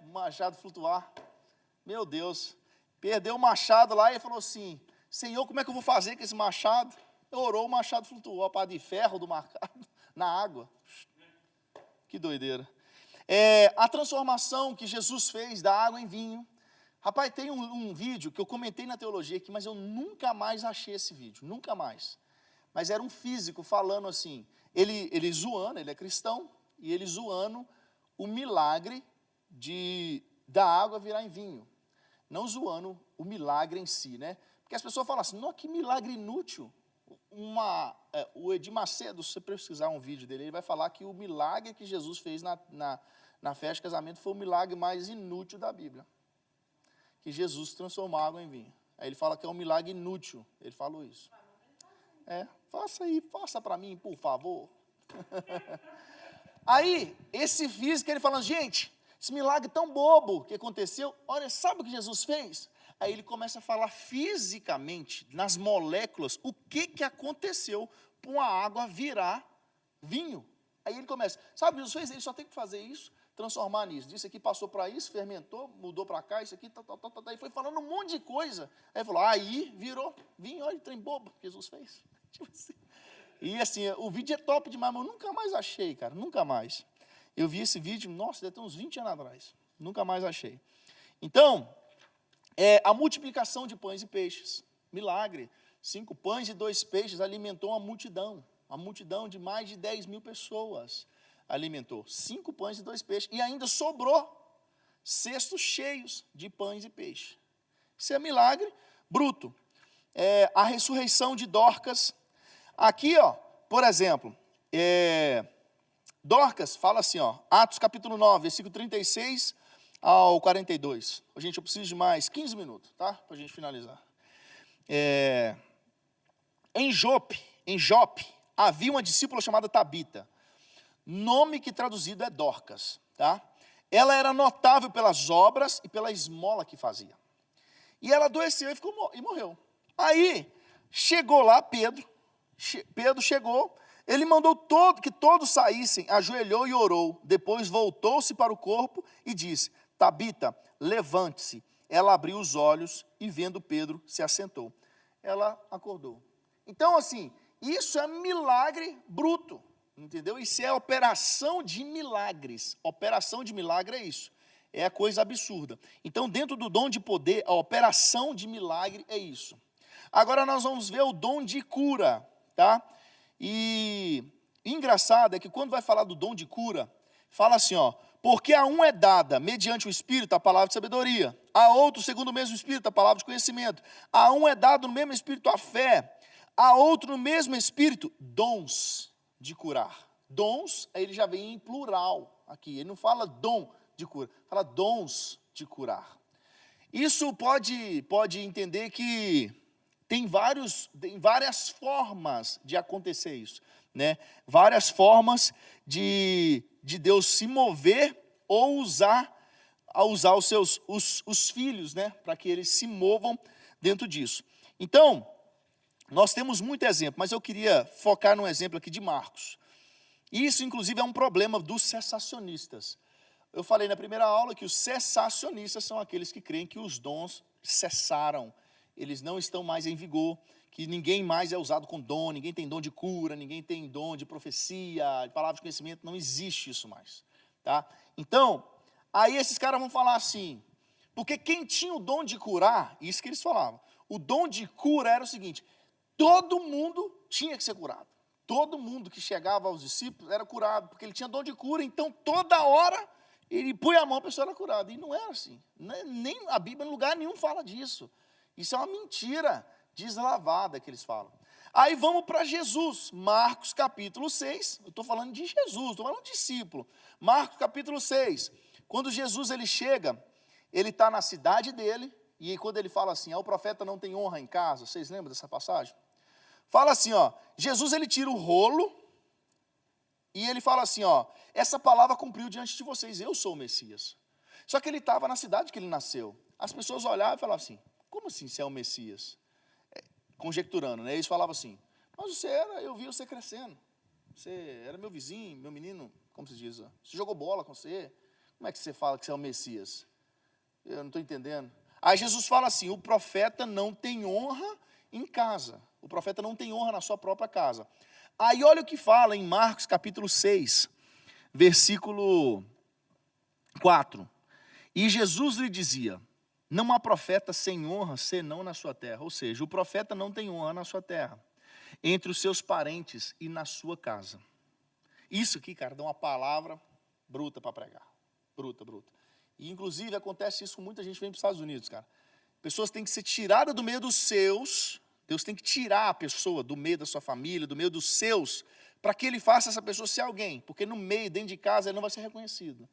um machado flutuar. Meu Deus. Perdeu o machado lá e falou assim, Senhor, como é que eu vou fazer com esse machado? Orou, o machado flutuou, a pá de ferro do machado na água. Que doideira. A transformação que Jesus fez da água em vinho. Rapaz, tem um vídeo que eu comentei na teologia aqui, mas eu nunca mais achei esse vídeo, nunca mais. Mas era um físico falando assim, ele zoando, ele é cristão, e ele zoando o milagre da água virar em vinho. Não zoando o milagre em si, né? Porque as pessoas falam assim, não, que milagre inútil. O Edir Macedo, se você pesquisar um vídeo dele, ele vai falar que o milagre que Jesus fez na festa de casamento foi o milagre mais inútil da Bíblia. Que Jesus transformou água em vinho. Aí ele fala que é um milagre inútil. Ele falou isso. Faça para mim, por favor. Aí, esse físico, ele falando, gente, esse milagre tão bobo que aconteceu, olha, sabe o que Jesus fez? Aí ele começa a falar fisicamente, nas moléculas, o que aconteceu para uma água virar vinho. Aí ele começa, sabe o que Jesus fez? Ele só tem que fazer isso, transformar nisso. Isso aqui passou para isso, fermentou, mudou para cá, isso aqui, aí foi falando um monte de coisa. Aí falou, aí virou vinho, olha, trem bobo que Jesus fez. Tipo assim. E assim, o vídeo é top demais, mas eu nunca mais achei, cara, nunca mais. Eu vi esse vídeo, nossa, deve ter uns 20 anos atrás. Nunca mais achei. Então, a multiplicação de pães e peixes. Milagre. 5 pães e 2 peixes alimentou uma multidão. Uma multidão de mais de 10 mil pessoas alimentou. 5 pães e 2 peixes. E ainda sobrou cestos cheios de pães e peixes. Isso é milagre bruto. A ressurreição de Dorcas. Aqui, ó, por exemplo, Dorcas fala assim, ó, Atos capítulo 9, versículo 36 ao 42. Gente, eu preciso de mais 15 minutos, tá? Para a gente finalizar. Em Jope, havia uma discípula chamada Tabita, nome que traduzido é Dorcas, tá? Ela era notável pelas obras e pela esmola que fazia. E ela adoeceu e morreu. Aí, chegou lá Pedro chegou, ele mandou que todos saíssem, ajoelhou e orou, depois voltou-se para o corpo e disse, Tabita, levante-se. Ela abriu os olhos e vendo Pedro, se assentou. Ela acordou. Então, assim, isso é milagre bruto, entendeu? Isso é operação de milagres. Operação de milagre é isso. É a coisa absurda. Então, dentro do dom de poder, a operação de milagre é isso. Agora nós vamos ver o dom de cura, tá? E engraçado é que quando vai falar do dom de cura, fala assim, ó, porque a um é dada, mediante o Espírito, a palavra de sabedoria, a outro, segundo o mesmo Espírito, a palavra de conhecimento, a um é dado no mesmo Espírito a fé, a outro no mesmo Espírito, dons de curar. Dons, aí ele já vem em plural aqui, ele não fala dom de cura, fala dons de curar. Isso pode entender que tem várias formas de acontecer isso, né? Várias formas de Deus se mover ou usar os filhos, né? Para que eles se movam dentro disso. Então, nós temos muito exemplo, mas eu queria focar num exemplo aqui de Marcos. Isso, inclusive, é um problema dos cessacionistas. Eu falei na primeira aula que os cessacionistas são aqueles que creem que os dons cessaram, eles não estão mais em vigor, que ninguém mais é usado com dom, ninguém tem dom de cura, ninguém tem dom de profecia, de palavra de conhecimento, não existe isso mais, tá? Então, aí esses caras vão falar assim, porque quem tinha o dom de curar, isso que eles falavam, o dom de cura era o seguinte, todo mundo tinha que ser curado. Todo mundo que chegava aos discípulos era curado, porque ele tinha dom de cura, então toda hora ele põe a mão, a pessoa era curada. E não era assim. Nem a Bíblia, em lugar nenhum, fala disso. Isso é uma mentira deslavada que eles falam. Aí vamos para Jesus, Marcos capítulo 6. Eu estou falando de Jesus, estou falando de discípulo. Marcos capítulo 6. Quando Jesus ele chega, ele está na cidade dele, e quando ele fala assim, o profeta não tem honra em casa, vocês lembram dessa passagem? Fala assim, Jesus ele tira o rolo, e ele fala assim, essa palavra cumpriu diante de vocês, eu sou o Messias. Só que ele estava na cidade que ele nasceu. As pessoas olhavam e falavam assim, como assim você é o Messias? Conjecturando, né? Eles falavam assim, mas você era, eu vi você crescendo. Você era meu vizinho, meu menino, como se diz? Você jogou bola com você? Como é que você fala que você é o Messias? Eu não estou entendendo. Aí Jesus fala assim, o profeta não tem honra em casa. O profeta não tem honra na sua própria casa. Aí olha o que fala em Marcos capítulo 6, versículo 4. E Jesus lhe dizia, não há profeta sem honra senão na sua terra. Ou seja, o profeta não tem honra na sua terra, entre os seus parentes e na sua casa. Isso aqui, cara, dá uma palavra bruta para pregar. Bruta. E inclusive acontece isso com muita gente que vem para os Estados Unidos, cara. Pessoas têm que ser tiradas do meio dos seus. Deus tem que tirar a pessoa do meio da sua família, do meio dos seus, para que ele faça essa pessoa ser alguém, porque no meio, dentro de casa, ele não vai ser reconhecido.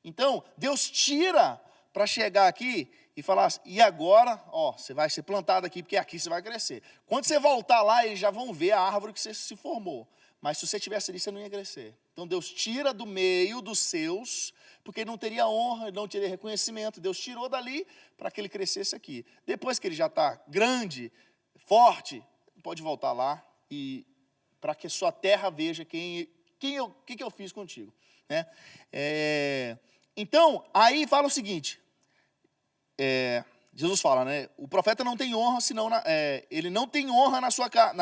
Então, Deus tira para chegar aqui e falar assim, e agora, você vai ser plantado aqui, porque aqui você vai crescer. Quando você voltar lá, eles já vão ver a árvore que você se formou. Mas se você estivesse ali, você não ia crescer. Então, Deus tira do meio dos seus, porque ele não teria honra, ele não teria reconhecimento. Deus tirou dali para que ele crescesse aqui. Depois que ele já está grande, forte, pode voltar lá e para que a sua terra veja o que eu fiz contigo, né? Então, aí fala o seguinte, Jesus fala, né? O profeta não tem honra, senão ele não tem honra na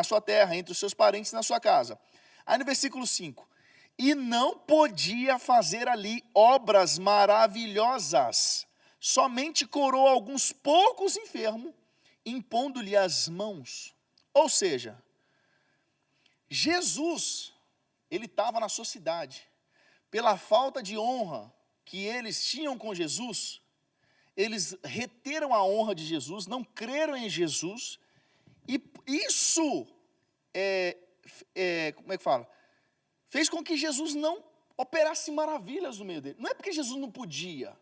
sua terra, entre os seus parentes e na sua casa. Aí no versículo 5, e não podia fazer ali obras maravilhosas, somente curou alguns poucos enfermos, impondo-lhe as mãos. Ou seja, Jesus, ele estava na sua cidade. Pela falta de honra que eles tinham com Jesus, eles reteram a honra de Jesus, não creram em Jesus, e isso, como é que fala? Fez com que Jesus não operasse maravilhas no meio dele. Não é porque Jesus não podia,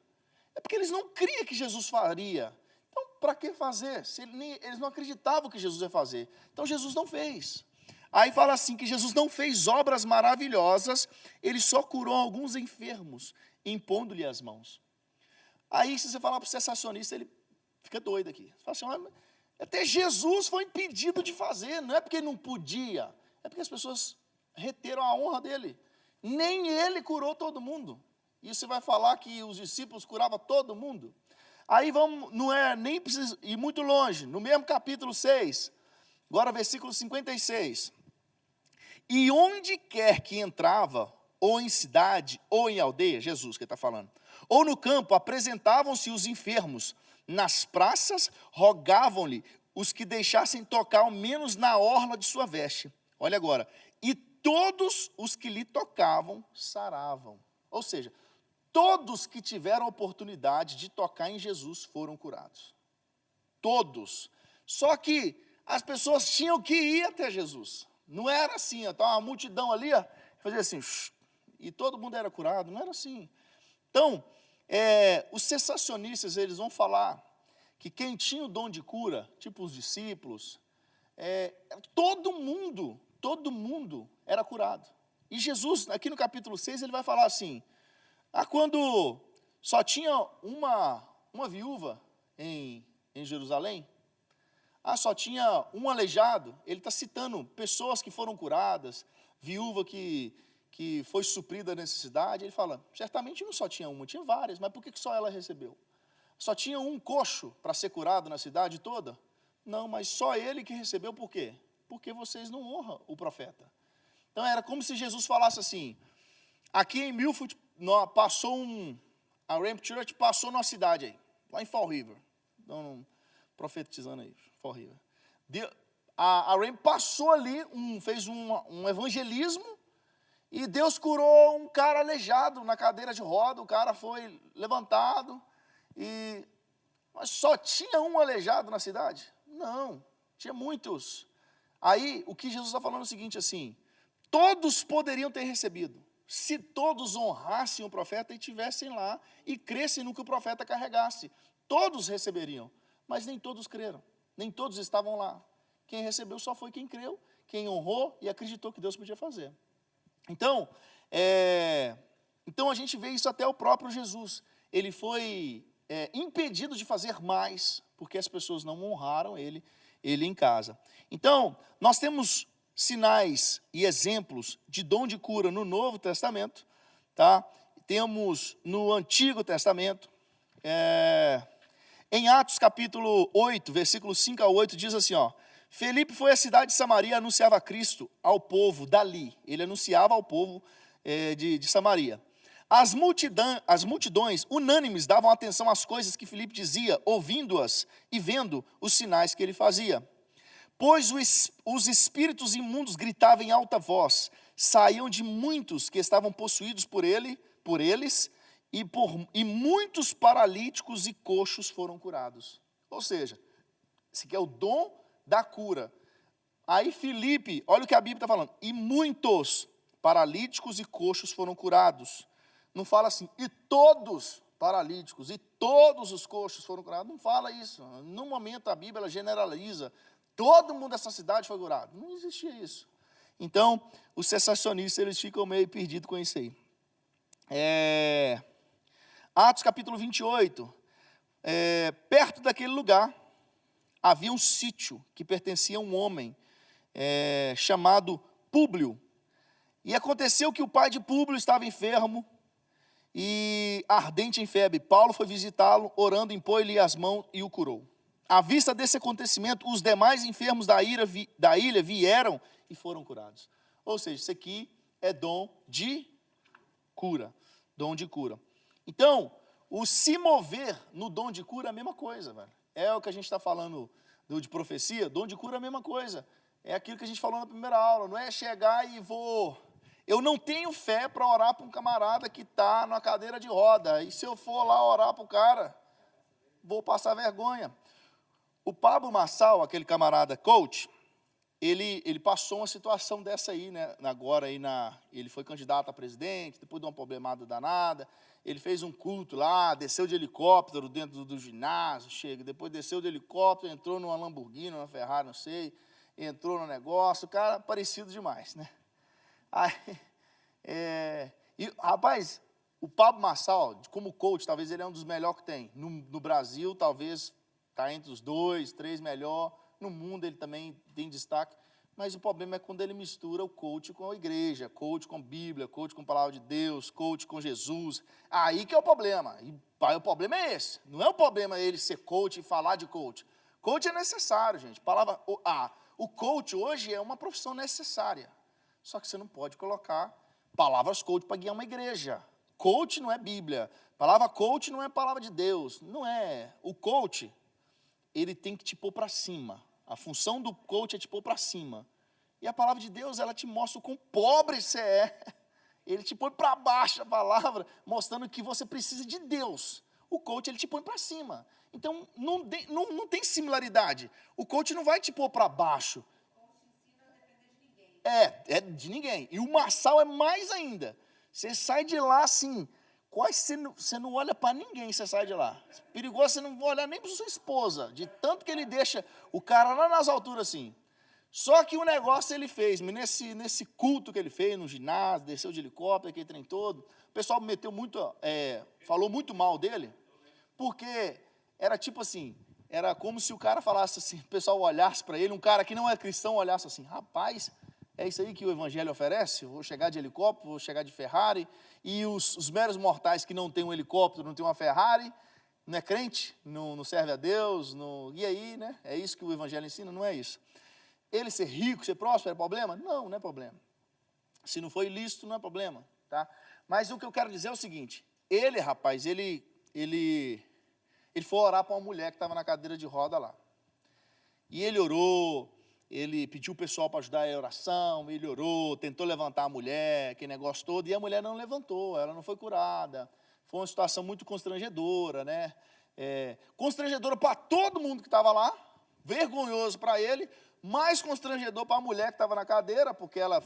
é porque eles não criam que Jesus faria. Então, para que fazer? Se eles não acreditavam que Jesus ia fazer. Então, Jesus não fez. Aí fala assim, que Jesus não fez obras maravilhosas, ele só curou alguns enfermos, impondo-lhe as mãos. Aí, se você falar para o sensacionista, ele fica doido aqui. Você fala assim, até Jesus foi impedido de fazer, não é porque ele não podia, é porque as pessoas reteram a honra dele. Nem ele curou todo mundo. E você vai falar que os discípulos curavam todo mundo? Aí vamos, não é nem preciso ir muito longe, no mesmo capítulo 6, agora versículo 56. E onde quer que entrava, ou em cidade, ou em aldeia, Jesus que está falando, ou no campo, apresentavam-se os enfermos, nas praças rogavam-lhe os que deixassem tocar ao menos na orla de sua veste. Olha agora, e todos os que lhe tocavam saravam. Ou seja, todos que tiveram oportunidade de tocar em Jesus foram curados. Todos. Só que as pessoas tinham que ir até Jesus. Não era assim, uma multidão ali, fazia assim, e todo mundo era curado. Não era assim. Então, os sensacionistas, eles vão falar que quem tinha o dom de cura, tipo os discípulos, todo mundo era curado. E Jesus, aqui no capítulo 6, ele vai falar assim, quando só tinha uma viúva em Jerusalém, só tinha um aleijado, ele está citando pessoas que foram curadas, viúva que foi suprida a necessidade, ele fala, certamente não só tinha uma, tinha várias, mas por que só ela recebeu? Só tinha um coxo para ser curado na cidade toda? Não, mas só ele que recebeu, por quê? Porque vocês não honram o profeta. Então era como se Jesus falasse assim, aqui em Milford a Ramp Church passou numa cidade aí, lá em Fall River, então, profetizando aí, Fall River. A Ramp passou ali, fez um evangelismo, e Deus curou um cara aleijado na cadeira de roda, o cara foi levantado, mas só tinha um aleijado na cidade? Não, tinha muitos. Aí, o que Jesus está falando é o seguinte, assim, todos poderiam ter recebido, se todos honrassem o profeta e estivessem lá, e crescem no que o profeta carregasse, todos receberiam, mas nem todos creram, nem todos estavam lá. Quem recebeu só foi quem creu, quem honrou e acreditou que Deus podia fazer. Então, a gente vê isso até o próprio Jesus. Ele foi impedido de fazer mais, porque as pessoas não honraram ele em casa. Então, nós temos sinais e exemplos de dom de cura no Novo Testamento, tá? Temos no Antigo Testamento, em Atos capítulo 8, versículos 5 a 8, diz assim, ó, Felipe foi à cidade de Samaria e anunciava Cristo ao povo dali. Ele anunciava ao povo de Samaria. As multidões unânimes davam atenção às coisas que Felipe dizia, ouvindo-as e vendo os sinais que ele fazia. Pois os espíritos imundos gritavam em alta voz, saíam de muitos que estavam possuídos por eles, e muitos paralíticos e coxos foram curados. Ou seja, esse aqui é o dom da cura. Aí Felipe, olha o que a Bíblia está falando, e muitos paralíticos e coxos foram curados. Não fala assim, e todos paralíticos, e todos os coxos foram curados. Não fala isso. No momento a Bíblia ela generaliza, todo mundo dessa cidade foi curado. Não existia isso. Então, os cessacionistas, eles ficam meio perdidos com isso aí. Atos capítulo 28, perto daquele lugar, havia um sítio que pertencia a um homem chamado Públio. E aconteceu que o pai de Públio estava enfermo e ardente em febre. Paulo foi visitá-lo, orando, impôs-lhe as mãos e o curou. À vista desse acontecimento, os demais enfermos da ilha vieram e foram curados. Ou seja, isso aqui é dom de cura. Dom de cura. Então, o se mover no dom de cura é a mesma coisa, velho. É o que a gente está falando de profecia, dom de cura é a mesma coisa. É aquilo que a gente falou na primeira aula, não é chegar e eu não tenho fé para orar para um camarada que está na cadeira de roda, e se eu for lá orar para o cara, vou passar vergonha. O Pablo Marçal, aquele camarada coach, ele passou uma situação dessa aí, né? Agora aí ele foi candidato a presidente, depois de uma problemada danada, ele fez um culto lá, desceu de helicóptero dentro do ginásio, depois desceu de helicóptero, entrou numa Lamborghini, numa Ferrari, não sei, entrou no negócio, o cara parecido demais, né? Aí, rapaz, o Pablo Marçal, como coach, talvez ele é um dos melhores que tem. No Brasil, talvez está entre os 2, 3 melhor. No mundo ele também tem destaque. Mas o problema é quando ele mistura o coach com a igreja, coach com Bíblia, coach com a palavra de Deus, coach com Jesus. Aí que é o problema. E o problema é esse. Não é o problema ele ser coach e falar de coach. Coach é necessário, gente. O coach hoje é uma profissão necessária. Só que você não pode colocar palavras coach para guiar uma igreja. Coach não é Bíblia. Palavra coach não é palavra de Deus. Não é. O coach, ele tem que te pôr para cima. A função do coach é te pôr para cima. E a palavra de Deus, ela te mostra o quão pobre você é. Ele te põe para baixo a palavra, mostrando que você precisa de Deus. O coach, ele te põe para cima. Então, não tem similaridade. O coach não vai te pôr para baixo. É de ninguém. E o Marçal é mais ainda. Você sai de lá assim, quase você não olha para ninguém, você sai de lá. Perigoso você não olhar nem para sua esposa, de tanto que ele deixa o cara lá nas alturas assim. Só que o negócio ele fez, nesse culto que ele fez, no ginásio, desceu de helicóptero, aquele trem todo, o pessoal falou muito mal dele, porque era tipo assim, era como se o cara falasse assim, o pessoal olhasse para ele, um cara que não é cristão olhasse assim, rapaz, é isso aí que o evangelho oferece? Vou chegar de helicóptero, vou chegar de Ferrari, e os meros mortais que não têm um helicóptero, não têm uma Ferrari, não é crente, não serve a Deus, e aí, né? É isso que o evangelho ensina? Não é isso. Ele ser rico, ser próspero é problema? Não, não é problema. Se não for ilícito, não é problema, tá? Mas o que eu quero dizer é o seguinte, ele, rapaz, ele foi orar para uma mulher que estava na cadeira de roda lá. E ele orou, ele pediu o pessoal para ajudar a oração, ele orou, tentou levantar a mulher, aquele negócio todo, e a mulher não levantou, ela não foi curada. Foi uma situação muito constrangedora, né? Constrangedora para todo mundo que estava lá, vergonhoso para ele, mais constrangedor para a mulher que estava na cadeira, porque ela,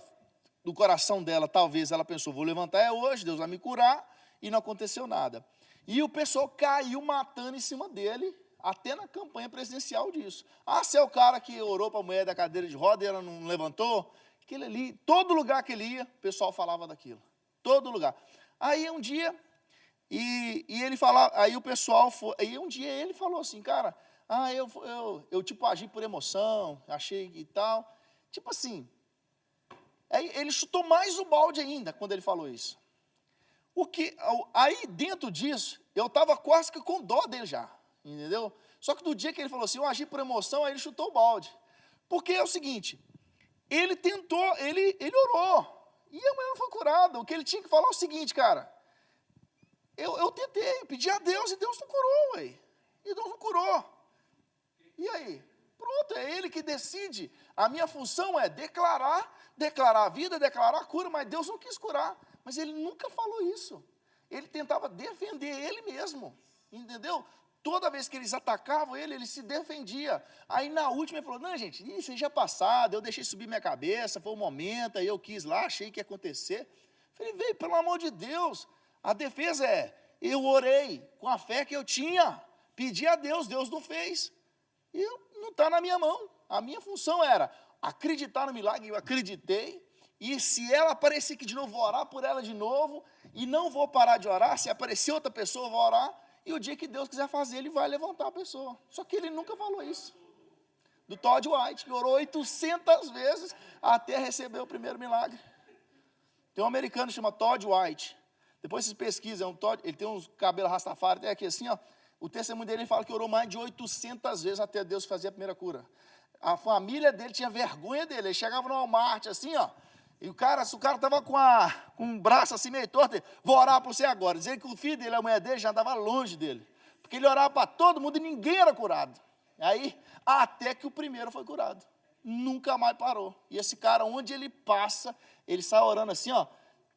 do coração dela, talvez ela pensou, vou levantar hoje, Deus vai me curar, e não aconteceu nada. E o pessoal caiu matando em cima dele, até na campanha presidencial disso. Você é o cara que orou para a mulher da cadeira de roda e ela não levantou? Aquele ali, todo lugar que ele ia, o pessoal falava daquilo. Todo lugar. Aí um dia, e ele falava, aí o pessoal foi, aí um dia ele falou assim, cara, eu tipo agi por emoção, achei que tal. Tipo assim, aí ele chutou mais o balde ainda quando ele falou isso. Aí dentro disso, eu estava quase que com dó dele já. Entendeu? Só que do dia que ele falou assim, eu agi por emoção, aí ele chutou o balde. Porque é o seguinte, ele tentou, ele orou, e a mulher não foi curada. O que ele tinha que falar é o seguinte, cara, eu tentei, pedi a Deus, e Deus não curou, ué. E Deus não curou. E aí? Pronto, é ele que decide. A minha função é declarar a vida, declarar a cura, mas Deus não quis curar. Mas ele nunca falou isso. Ele tentava defender ele mesmo, entendeu? Toda vez que eles atacavam ele se defendia. Aí na última ele falou, não gente, isso aí já é passado, eu deixei subir minha cabeça, foi um momento, aí eu quis lá, achei que ia acontecer. Falei, veio, pelo amor de Deus, a defesa eu orei com a fé que eu tinha, pedi a Deus, Deus não fez. E não está na minha mão. A minha função era acreditar no milagre, eu acreditei, e se ela aparecer aqui de novo, vou orar por ela de novo, e não vou parar de orar, se aparecer outra pessoa, eu vou orar, e o dia que Deus quiser fazer, ele vai levantar a pessoa. Só que ele nunca falou isso. Do Todd White, que orou 800 vezes até receber o primeiro milagre. Tem um americano que chama Todd White. Depois vocês pesquisam, ele tem uns cabelos rastafari, até aqui assim, ó. O testemunho dele, ele fala que orou mais de 800 vezes até Deus fazer a primeira cura. A família dele tinha vergonha dele. Ele chegava no Walmart, assim, ó. E se o cara estava com um braço assim meio torto, ele, vou orar para você agora. Dizendo que o filho dele, a mulher dele, já andava longe dele. Porque ele orava para todo mundo e ninguém era curado. Aí, até que o primeiro foi curado. Nunca mais parou. E esse cara, onde ele passa, ele sai orando assim, ó.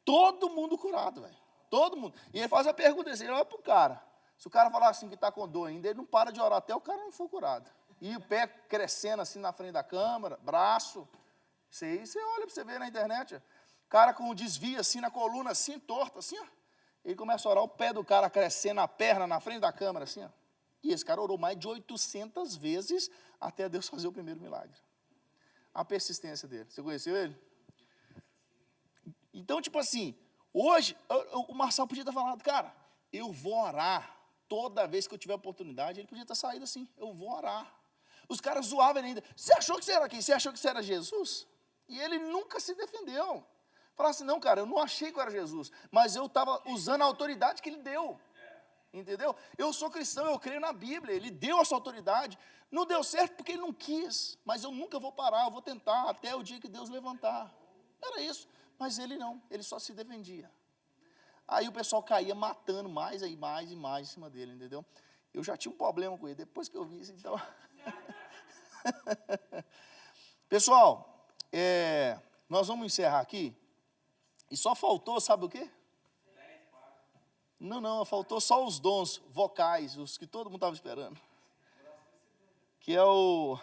Todo mundo curado, velho. Todo mundo. E ele faz a pergunta assim, ele olha para o cara. Se o cara falar assim que está com dor ainda, ele não para de orar até o cara não for curado. E o pé crescendo assim na frente da câmera, braço. Isso aí você olha para você ver na internet. Ó. Cara com um desvio assim na coluna, assim, torto, assim, ó. Ele começa a orar, o pé do cara crescendo, a perna na frente da câmera, assim, ó. E esse cara orou mais de 800 vezes até Deus fazer o primeiro milagre. A persistência dele. Você conheceu ele? Então, tipo assim, hoje, o Marçal podia ter falado, cara, eu vou orar toda vez que eu tiver oportunidade. Ele podia ter saído assim, eu vou orar. Os caras zoavam ele ainda. Você achou que você era quem? Você achou que você era Jesus? E ele nunca se defendeu. Falava assim, não, cara, eu não achei que eu era Jesus, mas eu estava usando a autoridade que ele deu. Entendeu? Eu sou cristão, eu creio na Bíblia, ele deu essa autoridade. Não deu certo porque ele não quis, mas eu nunca vou parar, eu vou tentar até o dia que Deus levantar. Era isso, mas ele não, ele só se defendia. Aí o pessoal caía matando mais e mais em cima dele, entendeu? Eu já tinha um problema com ele, depois que eu vi isso, então... Pessoal, nós vamos encerrar aqui, e só faltou, sabe o quê? Não, faltou só os dons vocais, os que todo mundo estava esperando. Que é o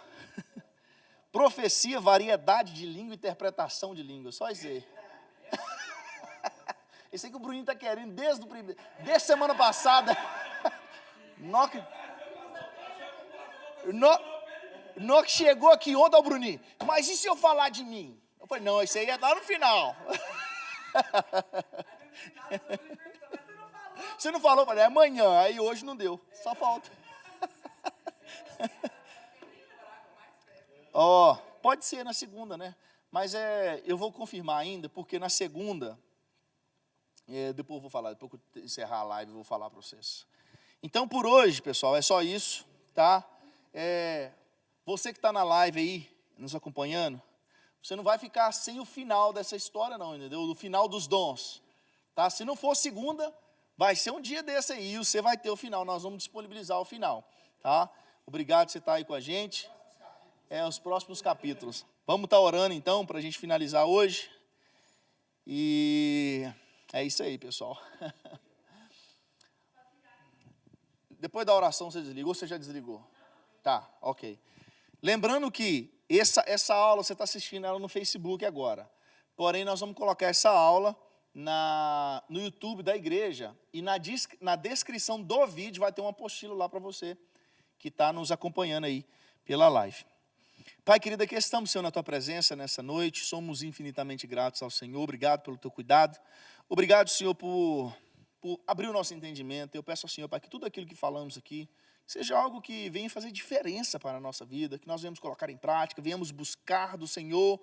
profecia, variedade de língua, interpretação de língua, só isso aí. Esse aí que o Bruninho está querendo desde semana passada. No que chegou aqui ontem ao Bruninho, mas e se eu falar de mim? Eu falei, não, isso aí é lá no final. Você não falou, eu falei, amanhã, aí hoje não deu, só falta. Pode ser na segunda, né? Mas eu vou confirmar ainda, porque na segunda, depois eu vou falar, depois que eu encerrar a live, eu vou falar para vocês. Então, por hoje, pessoal, é só isso, tá? Você que está na live aí, nos acompanhando, você não vai ficar sem o final dessa história, não, entendeu? O final dos dons, tá? Se não for segunda, vai ser um dia desse aí, e você vai ter o final, nós vamos disponibilizar o final, tá? Obrigado por você estar aí com a gente. Os próximos capítulos. Vamos estar orando, então, para a gente finalizar hoje. E é isso aí, pessoal. Depois da oração, você desligou ou você já desligou? Tá, ok. Lembrando que essa aula, você está assistindo ela no Facebook agora. Porém, nós vamos colocar essa aula no YouTube da igreja. E na descrição do vídeo vai ter uma apostila lá para você que está nos acompanhando aí pela live. Pai querido, aqui estamos, Senhor, na Tua presença nessa noite. Somos infinitamente gratos ao Senhor. Obrigado pelo Teu cuidado. Obrigado, Senhor, por abrir o nosso entendimento. Eu peço ao Senhor, Pai, que tudo aquilo que falamos aqui seja algo que venha fazer diferença para a nossa vida, que nós venhamos colocar em prática, venhamos buscar do Senhor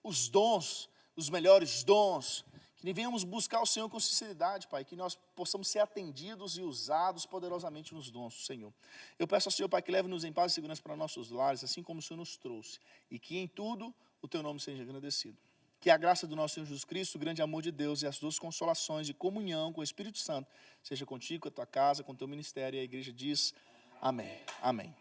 os dons, os melhores dons, que venhamos buscar o Senhor com sinceridade, Pai, que nós possamos ser atendidos e usados poderosamente nos dons do Senhor. Eu peço ao Senhor, Pai, que leve-nos em paz e segurança para nossos lares, assim como o Senhor nos trouxe, e que em tudo o Teu nome seja agradecido. Que a graça do nosso Senhor Jesus Cristo, o grande amor de Deus e as duas consolações de comunhão com o Espírito Santo seja contigo, com a tua casa, com o teu ministério, e a igreja diz amém. Amém.